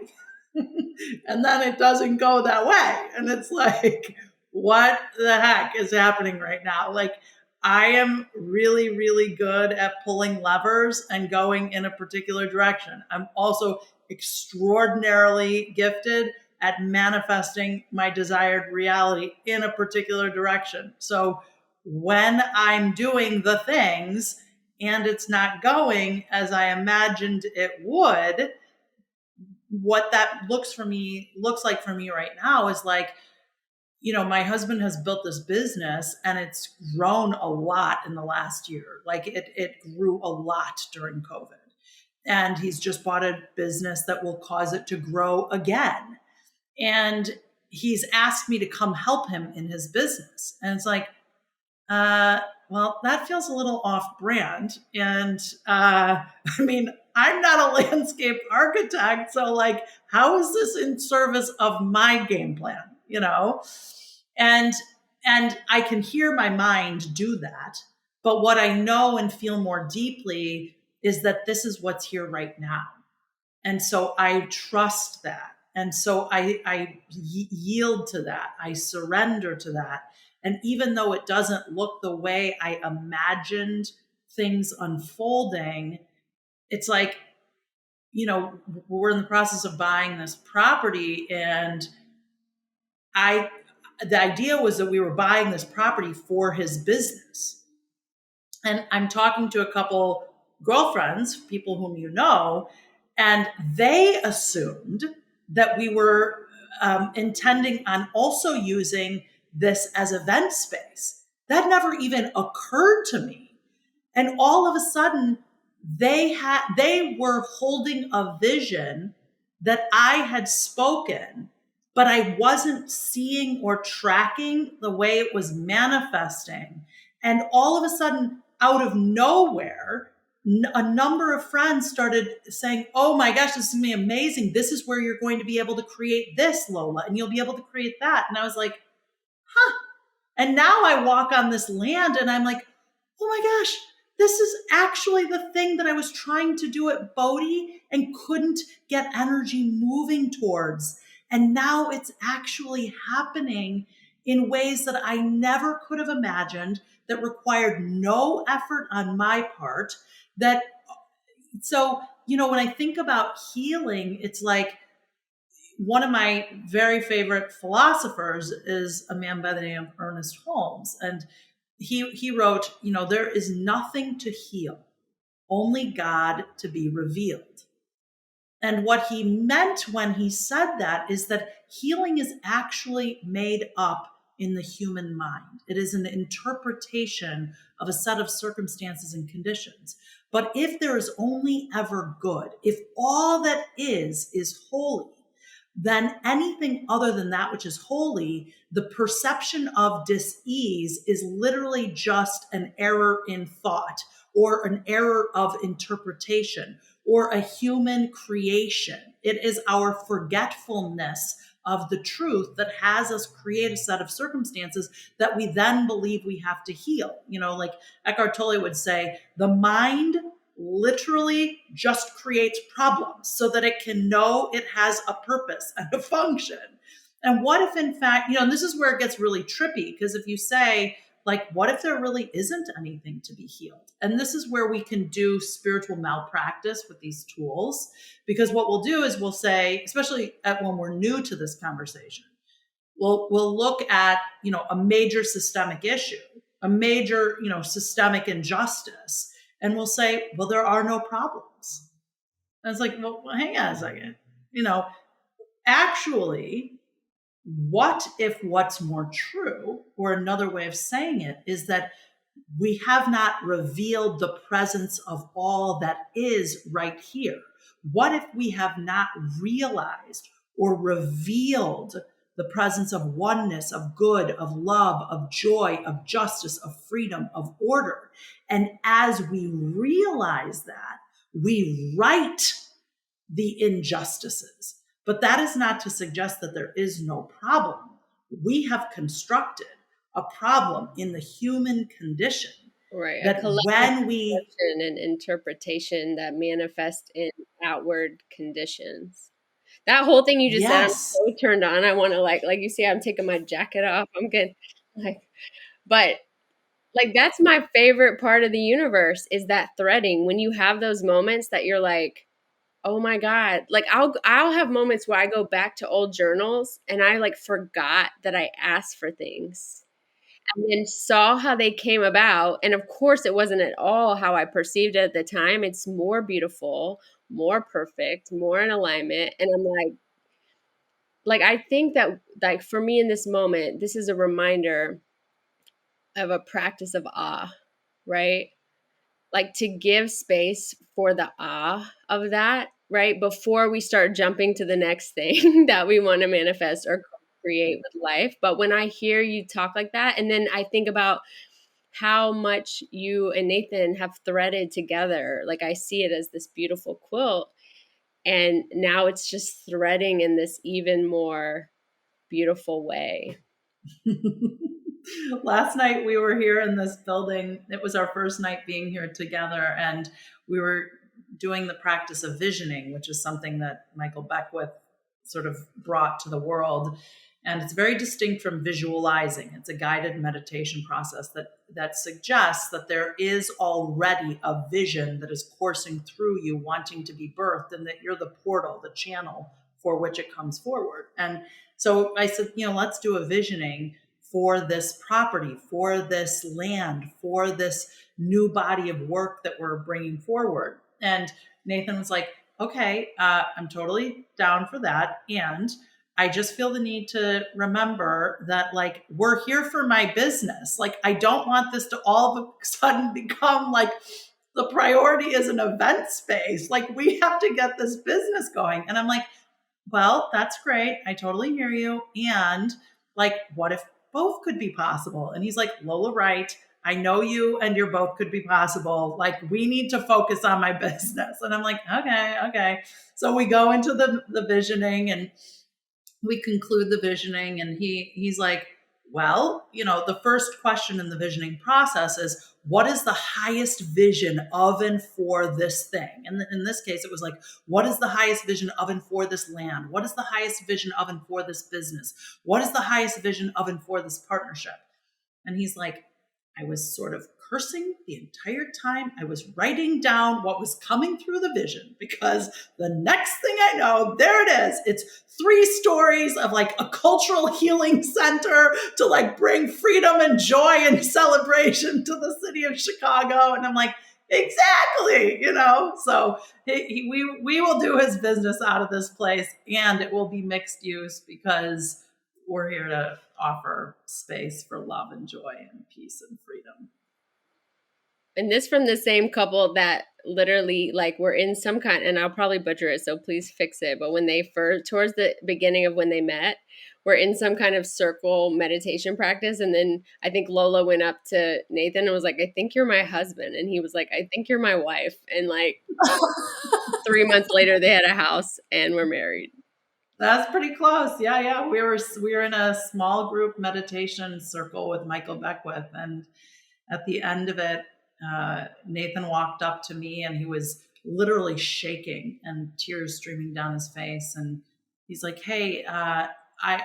And then it doesn't go that way. And it's like, what the heck is happening right now? Like, I am really, really good at pulling levers and going in a particular direction. I'm also extraordinarily gifted at manifesting my desired reality in a particular direction. So when I'm doing the things and it's not going as I imagined it would, what that looks like for me right now is like, my husband has built this business and it's grown a lot in the last year. Like it grew a lot during COVID. And he's just bought a business that will cause it to grow again. And he's asked me to come help him in his business. And it's like, uh, well, that feels a little off brand. And I mean, I'm not a landscape architect. So, like, how is this in service of my game plan? And I can hear my mind do that. But what I know and feel more deeply is that this is what's here right now. And so I trust that. And so I yield to that. I surrender to that. And even though it doesn't look the way I imagined things unfolding, it's like, we're in the process of buying this property. And the idea was that we were buying this property for his business. And I'm talking to a couple girlfriends, people whom you know, and they assumed that we were intending on also using this as event space. That never even occurred to me. And all of a sudden, they were holding a vision that I had spoken, but I wasn't seeing or tracking the way it was manifesting. And all of a sudden, out of nowhere, a number of friends started saying, oh my gosh, this is going to be amazing. This is where you're going to be able to create this, Lola, and you'll be able to create that. And I was like, huh. And now I walk on this land and I'm like, oh my gosh, this is actually the thing that I was trying to do at Bodhi and couldn't get energy moving towards. And now it's actually happening in ways that I never could have imagined, that required no effort on my part. So, when I think about healing, it's like, one of my very favorite philosophers is a man by the name of Ernest Holmes. And he wrote, there is nothing to heal, only God to be revealed. And what he meant when he said that is that healing is actually made up in the human mind. It is an interpretation of a set of circumstances and conditions. But if there is only ever good, if all that is holy, then anything other than that which is holy, the perception of dis-ease is literally just an error in thought or an error of interpretation or a human creation. It is our forgetfulness of the truth that has us create a set of circumstances that we then believe we have to heal. Like Eckhart Tolle would say, the mind literally just creates problems so that it can know it has a purpose and a function. And what if, in fact, and this is where it gets really trippy, because if you say, like, what if there really isn't anything to be healed? And this is where we can do spiritual malpractice with these tools, because what we'll do is we'll say, especially when we're new to this conversation, we'll look at, a major systemic issue, a major, systemic injustice, and we'll say, well, there are no problems. And it's like, well, hang on a second. Actually, what if what's more true, or another way of saying it, is that we have not revealed the presence of all that is right here? What if we have not realized or revealed the presence of oneness, of good, of love, of joy, of justice, of freedom, of order? And as we realize that, we right the injustices. But that is not to suggest that there is no problem. We have constructed a problem in the human condition. Right. That a collective when we and interpretation that manifest in outward conditions. That whole thing you just said, I'm yes, so turned on. I want to like you see, I'm taking my jacket off. I'm good. But that's my favorite part of the universe, is that threading. When you have those moments that you're like, Oh my God. Like I'll have moments where I go back to old journals and I like forgot that I asked for things and then saw how they came about. And of course it wasn't at all how I perceived it at the time. It's more beautiful, more perfect, more in alignment. And I'm like I think that like for me in this moment, this is a reminder of a practice of awe, right? Like to give space for the awe of that, right? Before we start jumping to the next thing that we want to manifest or create with life. But when I hear you talk like that, and then I think about how much you and Nathan have threaded together, like I see it as this beautiful quilt. And now it's just threading in this even more beautiful way. Last night we were here in this building. It was our first night being here together, and we were doing the practice of visioning, which is something that Michael Beckwith sort of brought to the world. And it's very distinct from visualizing. It's a guided meditation process that suggests that there is already a vision that is coursing through you, wanting to be birthed, and that you're the portal, the channel for which it comes forward. And so I said, let's do a visioning for this property, for this land, for this new body of work that we're bringing forward. And Nathan was like, okay, I'm totally down for that. And I just feel the need to remember that, like, we're here for my business. Like, I don't want this to all of a sudden become like the priority is an event space. Like, we have to get this business going. And I'm like, well, that's great. I totally hear you. And like, what if both could be possible? And he's like, Lola Wright, I know you and your both could be possible. Like, we need to focus on my business. And I'm like, okay. So we go into the visioning and we conclude the visioning, and he's like, well, the first question in the visioning process is, what is the highest vision of and for this thing? And in this case, it was like, what is the highest vision of and for this land? What is the highest vision of and for this business? What is the highest vision of and for this partnership? And he's like, I was sort of cursing the entire time. I was writing down what was coming through the vision, because the next thing I know, there it is. It's 3 stories of like a cultural healing center to like bring freedom and joy and celebration to the city of Chicago. And I'm like, exactly, so we will do his business out of this place, and it will be mixed use, because we're here to offer space for love and joy and peace and freedom. And this from the same couple that literally like were in some kind, and I'll probably butcher it, so please fix it. But when they first, towards the beginning of when they met, were in some kind of circle meditation practice. And then I think Lola went up to Nathan and was like, I think you're my husband. And he was like, I think you're my wife. And like 3 months later, they had a house and were married. That's pretty close. Yeah. We were in a small group meditation circle with Michael Beckwith, and at the end of it, Nathan walked up to me, and he was literally shaking and tears streaming down his face. And he's like, hey, I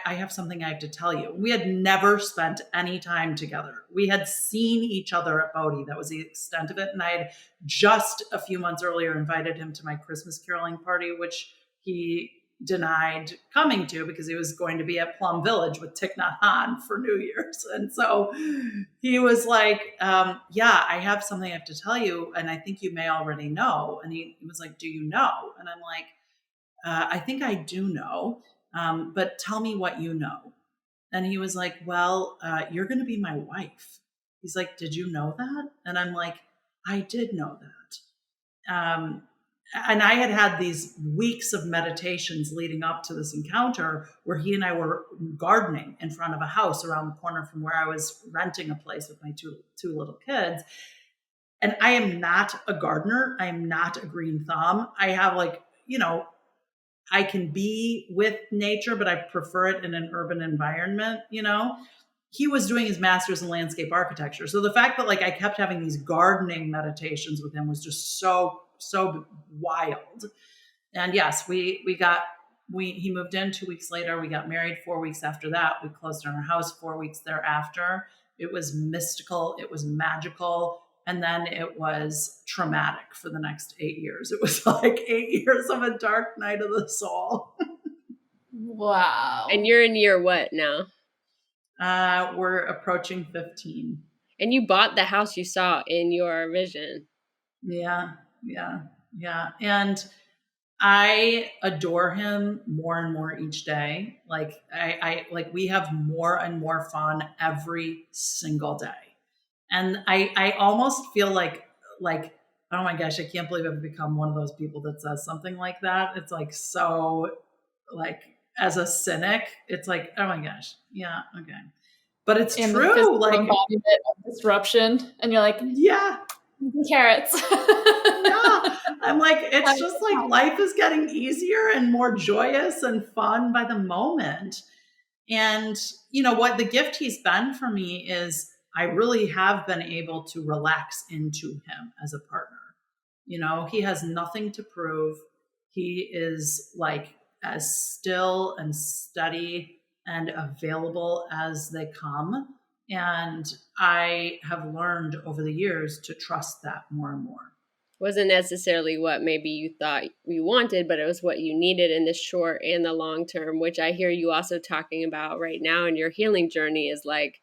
have something I have to tell you. We had never spent any time together. We had seen each other at Bodhi. That was the extent of it. And I had just a few months earlier invited him to my Christmas caroling party, which he denied coming to because he was going to be at Plum Village with Thich Nhat Hanh for New Year's. And so he was like, yeah, I have something I have to tell you, and I think you may already know. And he was like, do you know? And I'm like, I think I do know, but tell me what you know. And he was like, well, you're going to be my wife. He's like, did you know that? And I'm like, I did know that. And I had these weeks of meditations leading up to this encounter where he and I were gardening in front of a house around the corner from where I was renting a place with my two little kids. And I am not a gardener. I am not a green thumb. I have I can be with nature, but I prefer it in an urban environment, He was doing his master's in landscape architecture. So the fact that I kept having these gardening meditations with him was just so wild. And yes, he moved in 2 weeks later. We got married 4 weeks after that. We closed on our house 4 weeks thereafter. It was mystical. It was magical. And then it was traumatic for the next 8 years. It was like 8 years of a dark night of the soul. And Wow. you're in year what now? We're approaching 15. And you bought the house you saw in your vision. Yeah, yeah, yeah. And I adore him more and more each day. Like I like we have more and more fun every single day. And I almost feel like oh my gosh, I can't believe I've become one of those people that says something like that. It's like so like as a cynic, it's like, oh my gosh, yeah, okay. But it's And the true. physical Like, embodiment of disruption, and you're like, yeah, carrots. yeah. I'm like, it's Having just a like good life is getting easier and more joyous and fun by the moment. And what the gift he's been for me is I really have been able to relax into him as a partner. He has nothing to prove. He is like as still and steady and available as they come. And I have learned over the years to trust that more and more. Wasn't necessarily what maybe you thought you wanted, but it was what you needed in the short and the long term, which I hear you also talking about right now in your healing journey is like,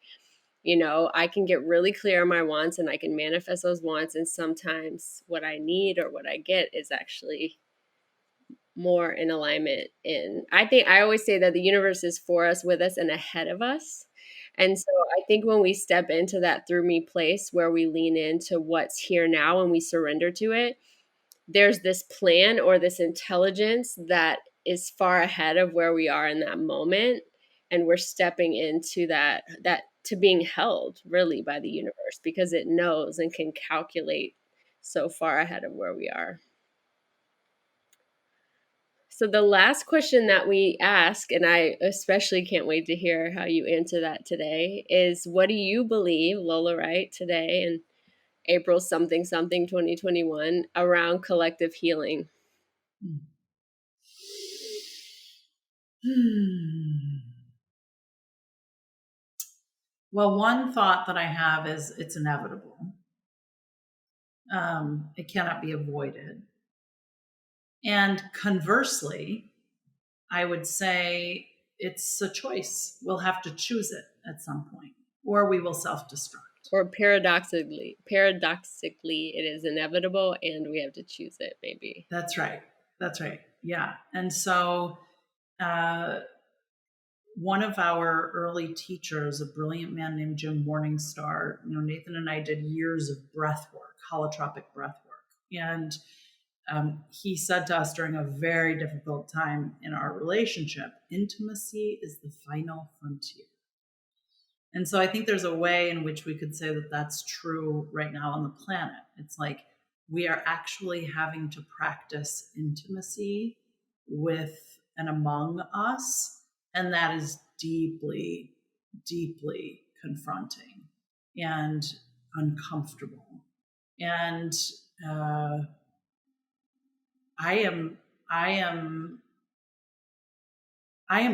I can get really clear on my wants and I can manifest those wants. And sometimes what I need or what I get is actually more in alignment. And I think I always say that the universe is for us, with us, and ahead of us. And so I think when we step into that through me place where we lean into what's here now and we surrender to it, there's this plan or this intelligence that is far ahead of where we are in that moment, and we're stepping into that to being held really by the universe because it knows and can calculate so far ahead of where we are. So the last question that we ask, and I especially can't wait to hear how you answer that today, is what do you believe, Lola Wright, today in April something something 2021 around collective healing? Well, one thought that I have is it's inevitable. It cannot be avoided. And conversely, I would say it's a choice. We'll have to choose it at some point, or we will self-destruct. Or paradoxically, it is inevitable and we have to choose it, maybe. That's right. That's right. Yeah. And so uh, one of our early teachers, a brilliant man named Jim Morningstar, Nathan and I did years of breath work, holotropic breath work. And he said to us during a very difficult time in our relationship, intimacy is the final frontier. And so I think there's a way in which we could say that that's true right now on the planet. It's like we are actually having to practice intimacy with and among us. And that is deeply, deeply confronting and uncomfortable. And I am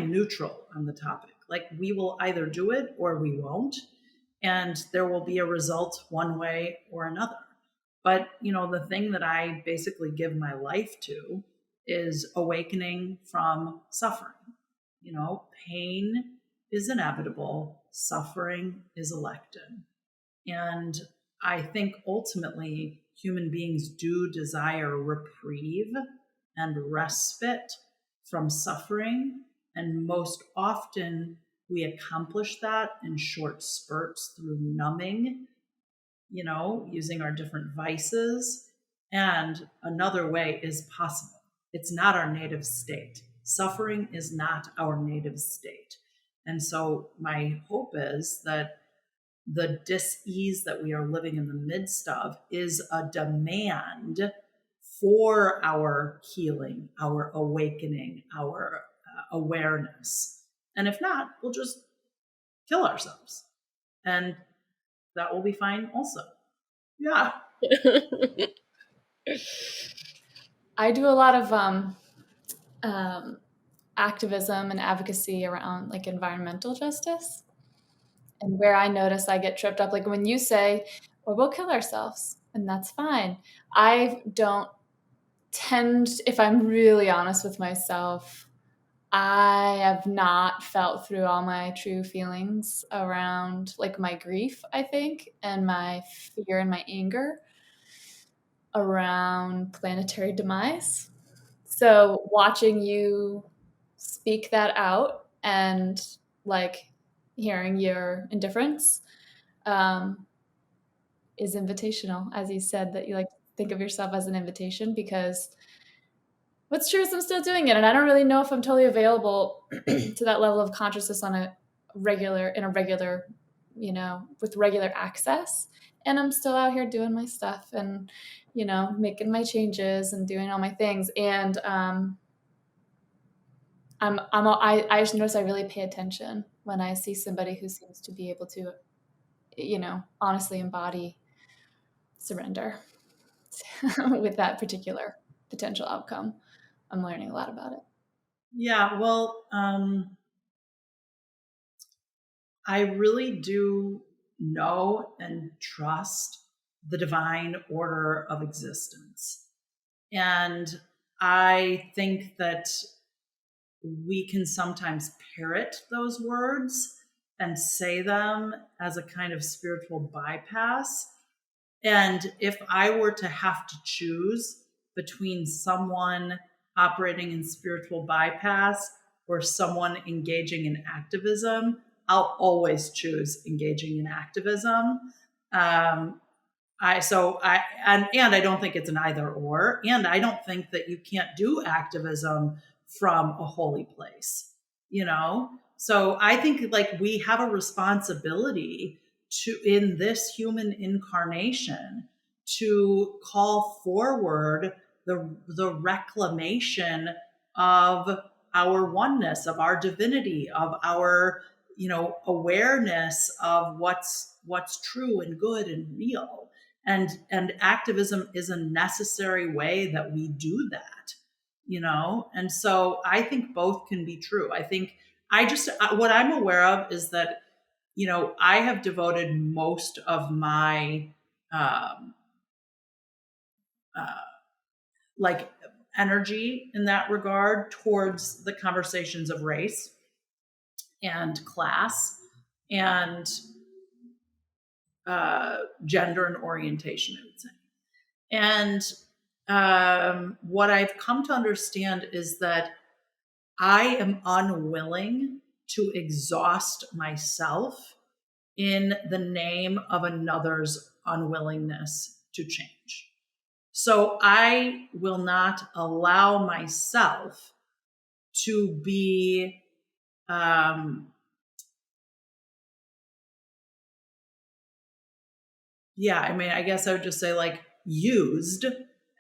neutral on the topic. Like we will either do it or we won't, and there will be a result one way or another. But the thing that I basically give my life to is awakening from suffering. Pain is inevitable, suffering is elected. And I think ultimately human beings do desire reprieve and respite from suffering. And most often we accomplish that in short spurts through numbing, using our different vices. And another way is possible. It's not our native state. Suffering is not our native state. And so my hope is that the dis-ease that we are living in the midst of is a demand for our healing, our awakening, our awareness. And if not, we'll just kill ourselves. And that will be fine also. Yeah. I do a lot of activism and advocacy around environmental justice. And where I notice I get tripped up, like when you say, or we'll kill ourselves, and that's fine. I don't tend, if I'm really honest with myself, I have not felt through all my true feelings around like my grief, I think, and my fear and my anger around planetary demise. So watching you speak that out and like hearing your indifference um, is invitational, as you said, that you like think of yourself as an invitation, because what's true is I'm still doing it, and I don't really know if I'm totally available to that level of consciousness on a regular, with regular access. And I'm still out here doing my stuff and, making my changes and doing all my things. And I just notice I really pay attention when I see somebody who seems to be able to, honestly embody surrender with that particular potential outcome. I'm learning a lot about it. Yeah, well, I really do know and trust the divine order of existence. And I think that we can sometimes parrot those words and say them as a kind of spiritual bypass. And if I were to have to choose between someone operating in spiritual bypass or someone engaging in activism, I'll always choose engaging in activism. Um, and I don't think it's an either or, and I don't think that you can't do activism from a holy place, you know? So I think like we have a responsibility to, in this human incarnation, to call forward the reclamation of our oneness, of our divinity, of our, awareness of what's true and good and real. And activism is a necessary way that we do that, and so I think both can be true. I think what I'm aware of is that I have devoted most of my um, uh, like energy in that regard towards the conversations of race and class and gender and orientation, I would say. And what I've come to understand is that I am unwilling to exhaust myself in the name of another's unwillingness to change. So I will not allow myself to be I guess I would just say like used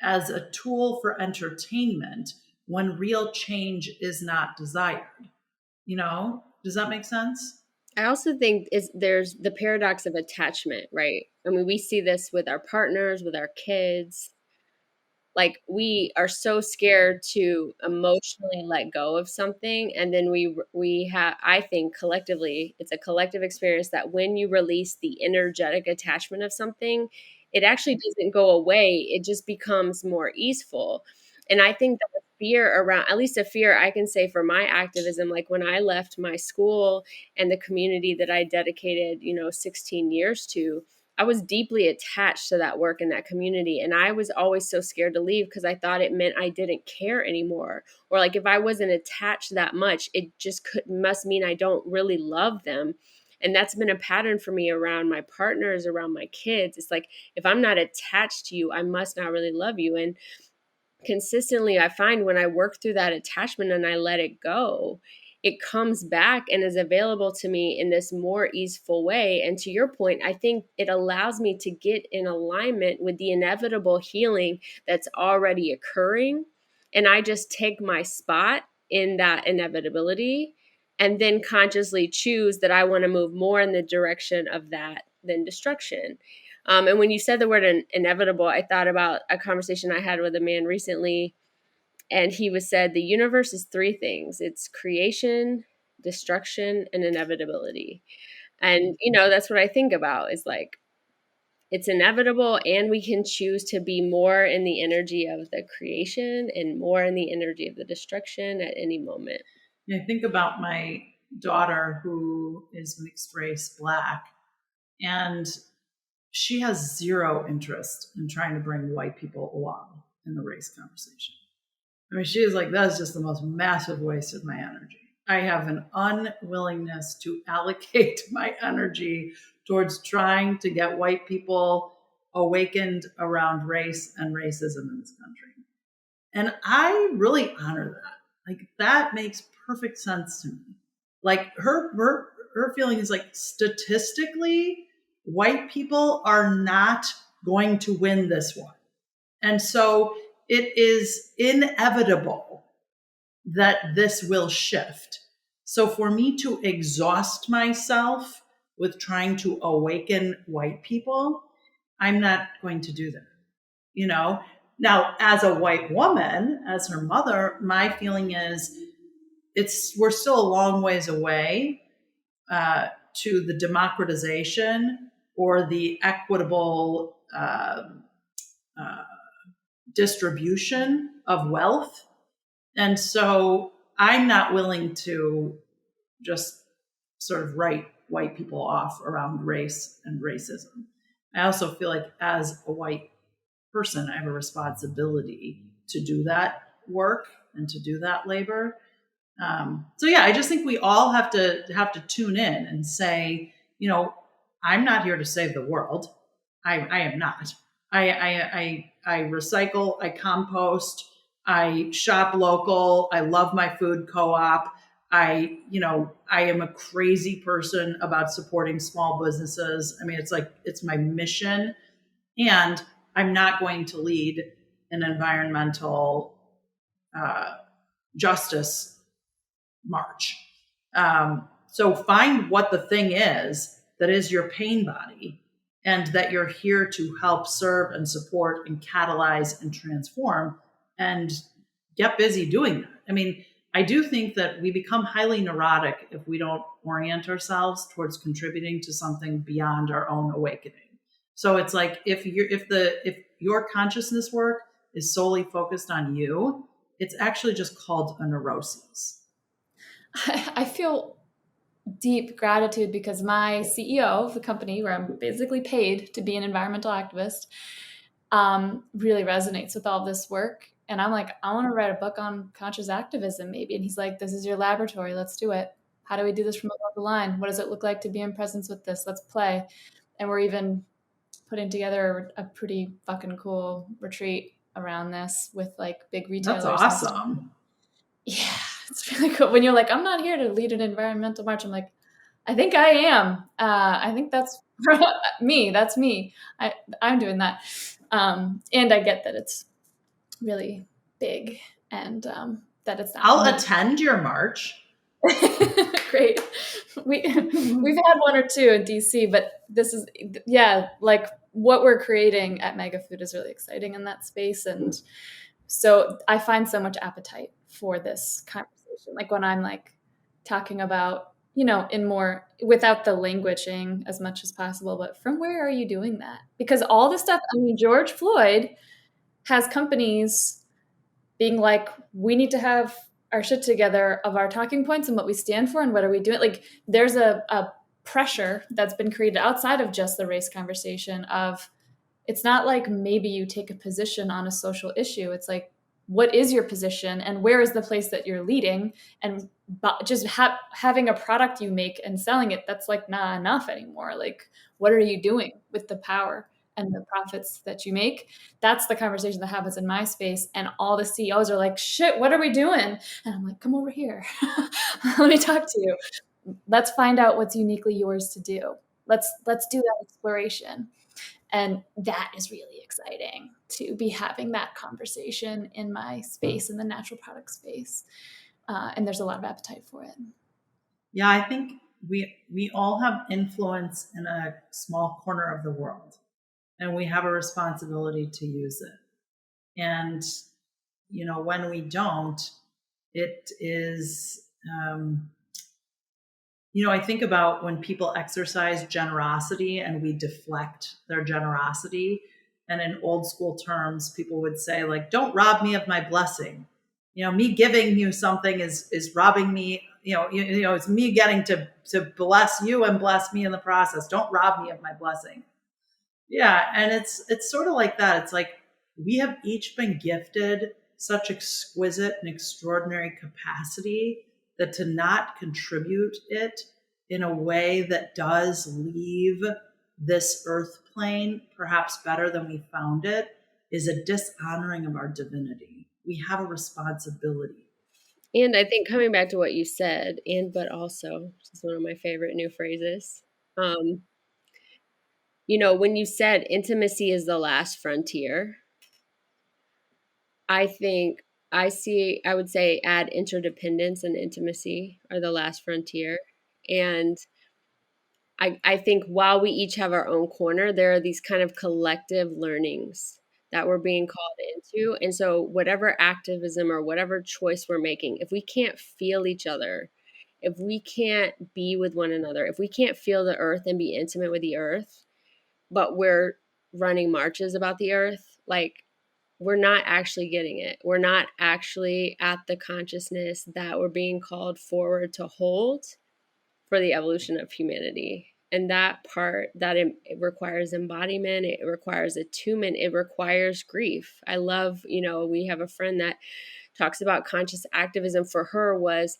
as a tool for entertainment when real change is not desired. Does that make sense? I also think there's the paradox of attachment, right? I mean, we see this with our partners, with our kids. Like we are so scared to emotionally let go of something, and then we have, I think collectively, it's a collective experience that when you release the energetic attachment of something, it actually doesn't go away, it just becomes more easeful. And I think that the fear around, at least a fear I can say for my activism, like when I left my school and the community that I dedicated 16 years to, I was deeply attached to that work in that community. And I was always so scared to leave because I thought it meant I didn't care anymore. Or like if I wasn't attached that much, it just must mean I don't really love them. And that's been a pattern for me around my partners, around my kids. It's like, if I'm not attached to you, I must not really love you. And consistently, I find when I work through that attachment and I let it go, it comes back and is available to me in this more easeful way. And to your point, I think it allows me to get in alignment with the inevitable healing that's already occurring. And I just take my spot in that inevitability and then consciously choose that I want to move more in the direction of that than destruction. And when you said the word inevitable, I thought about a conversation I had with a man recently, and he was said the universe is three things: it's creation, destruction, and inevitability. And that's what I think about is like it's inevitable, and we can choose to be more in the energy of the creation and more in the energy of the destruction at any moment. I think about my daughter who is mixed race Black, and she has zero interest in trying to bring white people along in the race conversation. I mean, she is like, that's just the most massive waste of my energy. I have an unwillingness to allocate my energy towards trying to get white people awakened around race and racism in this country. And I really honor that. Like, that makes perfect sense to me. Like, her feeling is like, statistically, white people are not going to win this one. And so it is inevitable that this will shift. So for me to exhaust myself with trying to awaken white people, I'm not going to do that. You know, now as a white woman, as her mother, my feeling is we're still a long ways away to the democratization or the equitable distribution of wealth. And so I'm not willing to just sort of write white people off around race and racism. I also feel like as a white person, I have a responsibility to do that work and to do that labor. So yeah, I just think we all have to tune in and say, you know, I'm not here to save the world. I am not. I recycle, I compost, I shop local, I love my food co-op. I am a crazy person about supporting small businesses. I mean, it's my mission. And I'm not going to lead an environmental justice march. So find what the thing is that is your pain body, and that you're here to help serve and support and catalyze and transform, and get busy doing that. I mean, I do think that we become highly neurotic if we don't orient ourselves towards contributing to something beyond our own awakening. So it's like if your consciousness work is solely focused on you, it's actually just called a neurosis. I feel deep gratitude because my CEO of the company, where I'm basically paid to be an environmental activist, really resonates with all this work. And I'm like, I want to write a book on conscious activism, maybe. And he's like, this is your laboratory. Let's do it. How do we do this from above the line? What does it look like to be in presence with this? Let's play. And we're even putting together a pretty fucking cool retreat around this with like big retailers. That's awesome. Yeah, it's really cool. When you're like, I'm not here to lead an environmental march. I'm like, I think I am. I think that's me. That's me. I'm doing that. And I get that it's really big and that it's not. I'll attend your march. Great. We've had one or two in DC, but this is, yeah, like what we're creating at Mega Food is really exciting in that space. And so I find so much appetite for this conversation. Like when I'm like talking about, in more without the languaging as much as possible, but from where are you doing that? Because all the stuff, I mean, George Floyd has companies being like, we need to have our shit together of our talking points and what we stand for and what are we doing. Like there's a pressure that's been created outside of just the race conversation of, it's not like maybe you take a position on a social issue. It's like, what is your position and where is the place that you're leading? And just having a product you make and selling it, that's like not enough anymore. Like, what are you doing with the power and the profits that you make? That's the conversation that happens in my space. And all the CEOs are like, shit, what are we doing? And I'm like, come over here. Let me talk to you. Let's find out what's uniquely yours to do. Let's do that exploration. And that is really exciting to be having that conversation in my space, in the natural product space. And there's a lot of appetite for it. Yeah, I think we all have influence in a small corner of the world, and we have a responsibility to use it. And, when we don't, it is, I think about when people exercise generosity and we deflect their generosity. And in old school terms, people would say, like, don't rob me of my blessing. Me giving you something is robbing me. It's me getting to bless you and bless me in the process. Don't rob me of my blessing. Yeah, and it's sort of like that. It's like we have each been gifted such exquisite and extraordinary capacity that to not contribute it in a way that does leave this earth plane perhaps better than we found it is a dishonoring of our divinity. We have a responsibility. And I think coming back to what you said, and but also, which is one of my favorite new phrases, um, when you said intimacy is the last frontier, I think I would say add interdependence and intimacy are the last frontier. And I think while we each have our own corner, there are these kind of collective learnings that we're being called into. And so, whatever activism or whatever choice we're making, if we can't feel each other, if we can't be with one another, if we can't feel the earth and be intimate with the earth, but we're running marches about the earth, like we're not actually getting it. We're not actually at the consciousness that we're being called forward to hold for the evolution of humanity. And that part that it requires embodiment, it requires attunement, it requires grief. I love, we have a friend that talks about conscious activism. For her was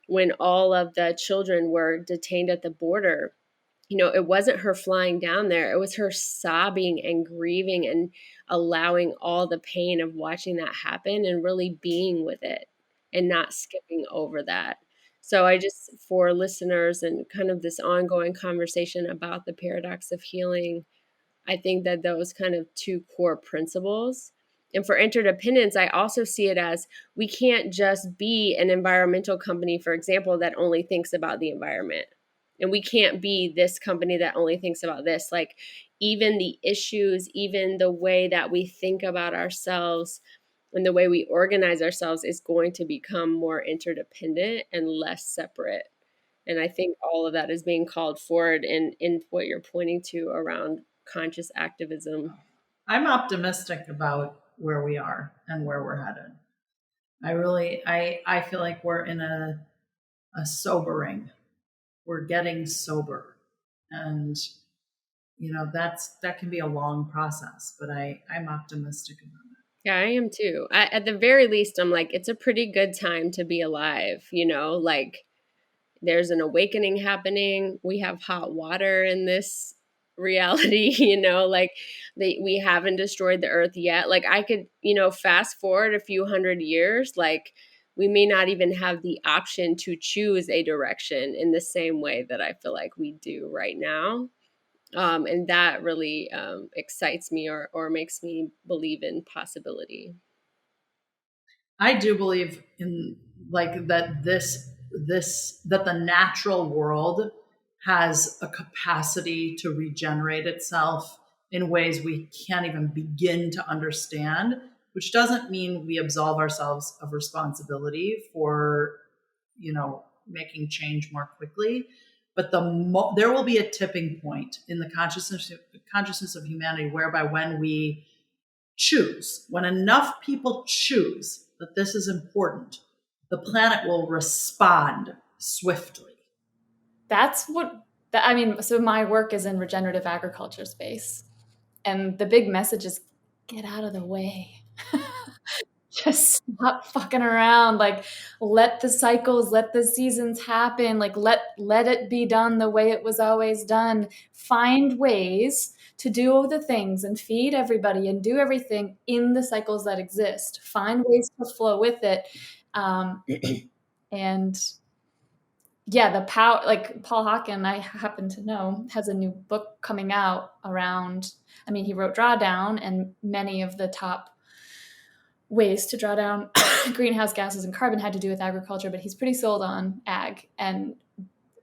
when all of the children were detained at the border. It wasn't her flying down there. It was her sobbing and grieving and allowing all the pain of watching that happen and really being with it and not skipping over that. So I just, for listeners and kind of this ongoing conversation about the paradox of healing, I think that those kind of two core principles. And for interdependence, I also see it as we can't just be an environmental company, for example, that only thinks about the environment. And we can't be this company that only thinks about this. Like, even the issues, even the way that we think about ourselves and the way we organize ourselves is going to become more interdependent and less separate. And I think all of that is being called forward in what you're pointing to around conscious activism. I'm optimistic about where we are and where we're headed. I feel like we're in a sobering. We're getting sober. And that can be a long process, but I'm optimistic about it. Yeah, I am too. At the very least, I'm like, it's a pretty good time to be alive, like there's an awakening happening. We have hot water in this reality, like we haven't destroyed the earth yet. Like I could, fast forward a few hundred years, like we may not even have the option to choose a direction in the same way that I feel like we do right now. And that really excites me or makes me believe in possibility. I do believe in like that that the natural world has a capacity to regenerate itself in ways we can't even begin to understand, which doesn't mean we absolve ourselves of responsibility for making change more quickly. But there will be a tipping point in the consciousness of humanity whereby when we choose, when enough people choose that this is important, the planet will respond swiftly. That's what I mean. So my work is in regenerative agriculture space, and the big message is get out of the way. Just stop fucking around. Like, let the cycles, let the seasons happen. Like, let it be done the way it was always done. Find ways to do all the things and feed everybody and do everything in the cycles that exist. Find ways to flow with it. And yeah, the power, like Paul Hawken, I happen to know, has a new book coming out around, I mean, he wrote Drawdown, and many of the top ways to draw down greenhouse gases and carbon had to do with agriculture, but he's pretty sold on ag and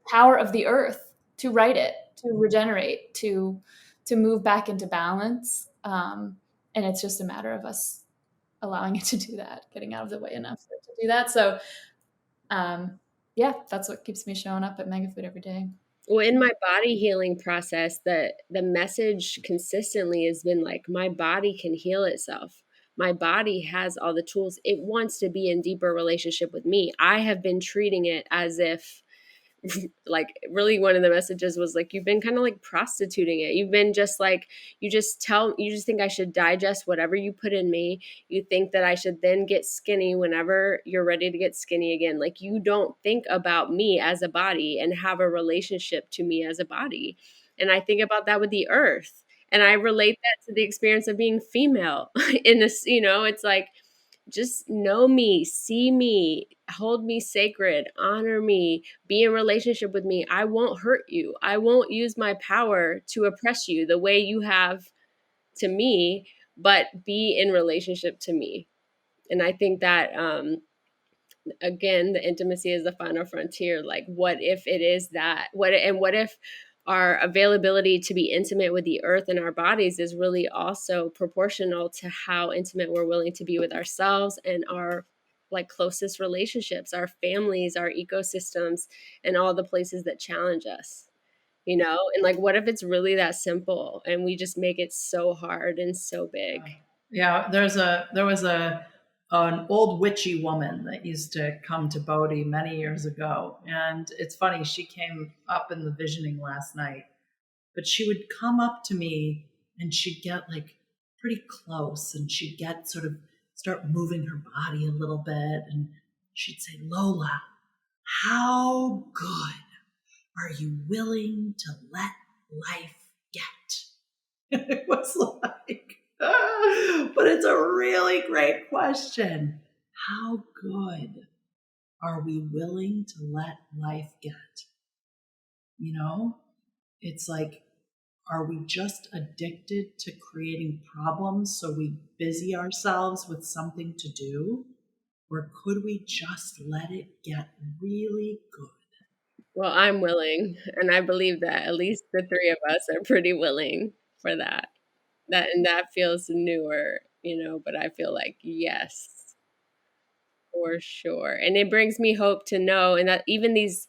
power of the earth to right it, to regenerate, to move back into balance. And it's just a matter of us allowing it to do that, getting out of the way enough for it to do that. So yeah, that's what keeps me showing up at Mega Food every day. Well, in my body healing process, the message consistently has been like, my body can heal itself. My body has all the tools. It wants to be in deeper relationship with me. I have been treating it as if like really one of the messages was like, you've been kind of like prostituting it. You've been just like, you just think I should digest whatever you put in me. You think that I should then get skinny whenever you're ready to get skinny again. Like, you don't think about me as a body and have a relationship to me as a body. And I think about that with the earth, and I relate that to the experience of being female in this, it's like, just know me, see me, hold me sacred, honor me, be in relationship with me. I won't hurt you. I won't use my power to oppress you the way you have to me, but be in relationship to me. And I think that again, the intimacy is the final frontier. Like, what if it is that? What if our availability to be intimate with the earth and our bodies is really also proportional to how intimate we're willing to be with ourselves and our like closest relationships, our families, our ecosystems, and all the places that challenge us, and like, what if it's really that simple and we just make it so hard and so big? Yeah, there was an old witchy woman that used to come to Bodhi many years ago, and it's funny, she came up in the visioning last night, but she would come up to me and she'd get like pretty close, and she'd get sort of start moving her body a little bit, and she'd say, "Lola, how good are you willing to let life get?" It was like, but it's a really great question. How good are we willing to let life get? It's like, are we just addicted to creating problems so we busy ourselves with something to do? Or could we just let it get really good? Well, I'm willing, and I believe that at least the three of us are pretty willing for that. That feels newer, but I feel like yes, for sure. And it brings me hope to know, and that even these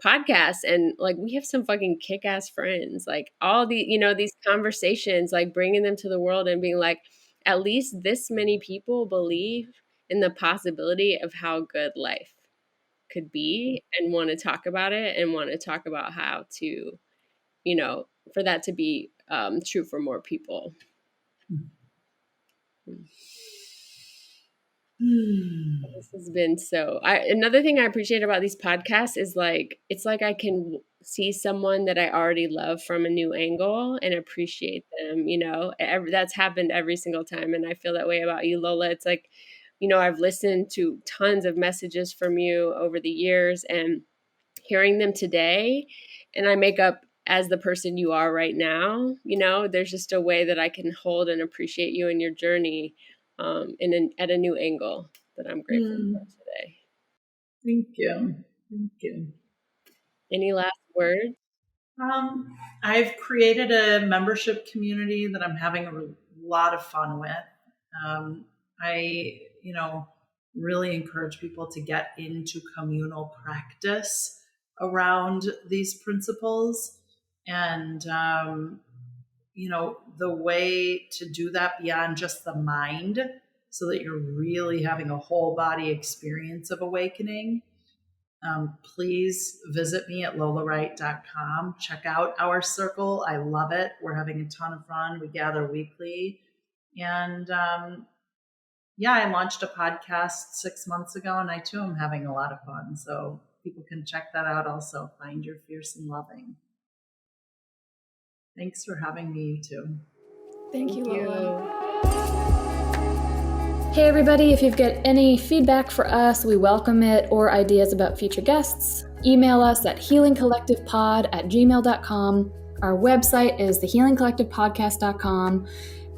podcasts, and like, we have some fucking kick-ass friends, like all these conversations, like bringing them to the world and being like, at least this many people believe in the possibility of how good life could be and want to talk about it and want to talk about how to, for that to be true for more people. This has been another thing I appreciate about these podcasts is like, it's like I can see someone that I already love from a new angle and appreciate them, that's happened every single time. And I feel that way about you, Lola. It's like, I've listened to tons of messages from you over the years, and hearing them today, and I make up as the person you are right now, there's just a way that I can hold and appreciate you and your journey at a new angle that I'm grateful for today. Thank you. Thank you. Any last words? I've created a membership community that I'm having a lot of fun with. I, really encourage people to get into communal practice around these principles. And, the way to do that beyond just the mind, so that you're really having a whole body experience of awakening. Please visit me at lolawright.com. Check out our circle. I love it. We're having a ton of fun. We gather weekly. And I launched a podcast 6 months ago, and I too am having a lot of fun. So people can check that out also. Find your fierce and loving. Thanks for having me, you two. Thank you, Lola. Hey everybody, if you've got any feedback for us, we welcome it, or ideas about future guests, email us at healingcollectivepod@gmail.com. Our website is thehealingcollectivepodcast.com.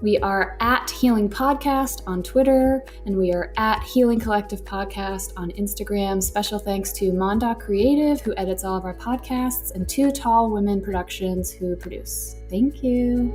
We are at Healing Podcast on Twitter, and we are at Healing Collective Podcast on Instagram. Special thanks to Monda Creative, who edits all of our podcasts, and Two Tall Women Productions, who produce. Thank you.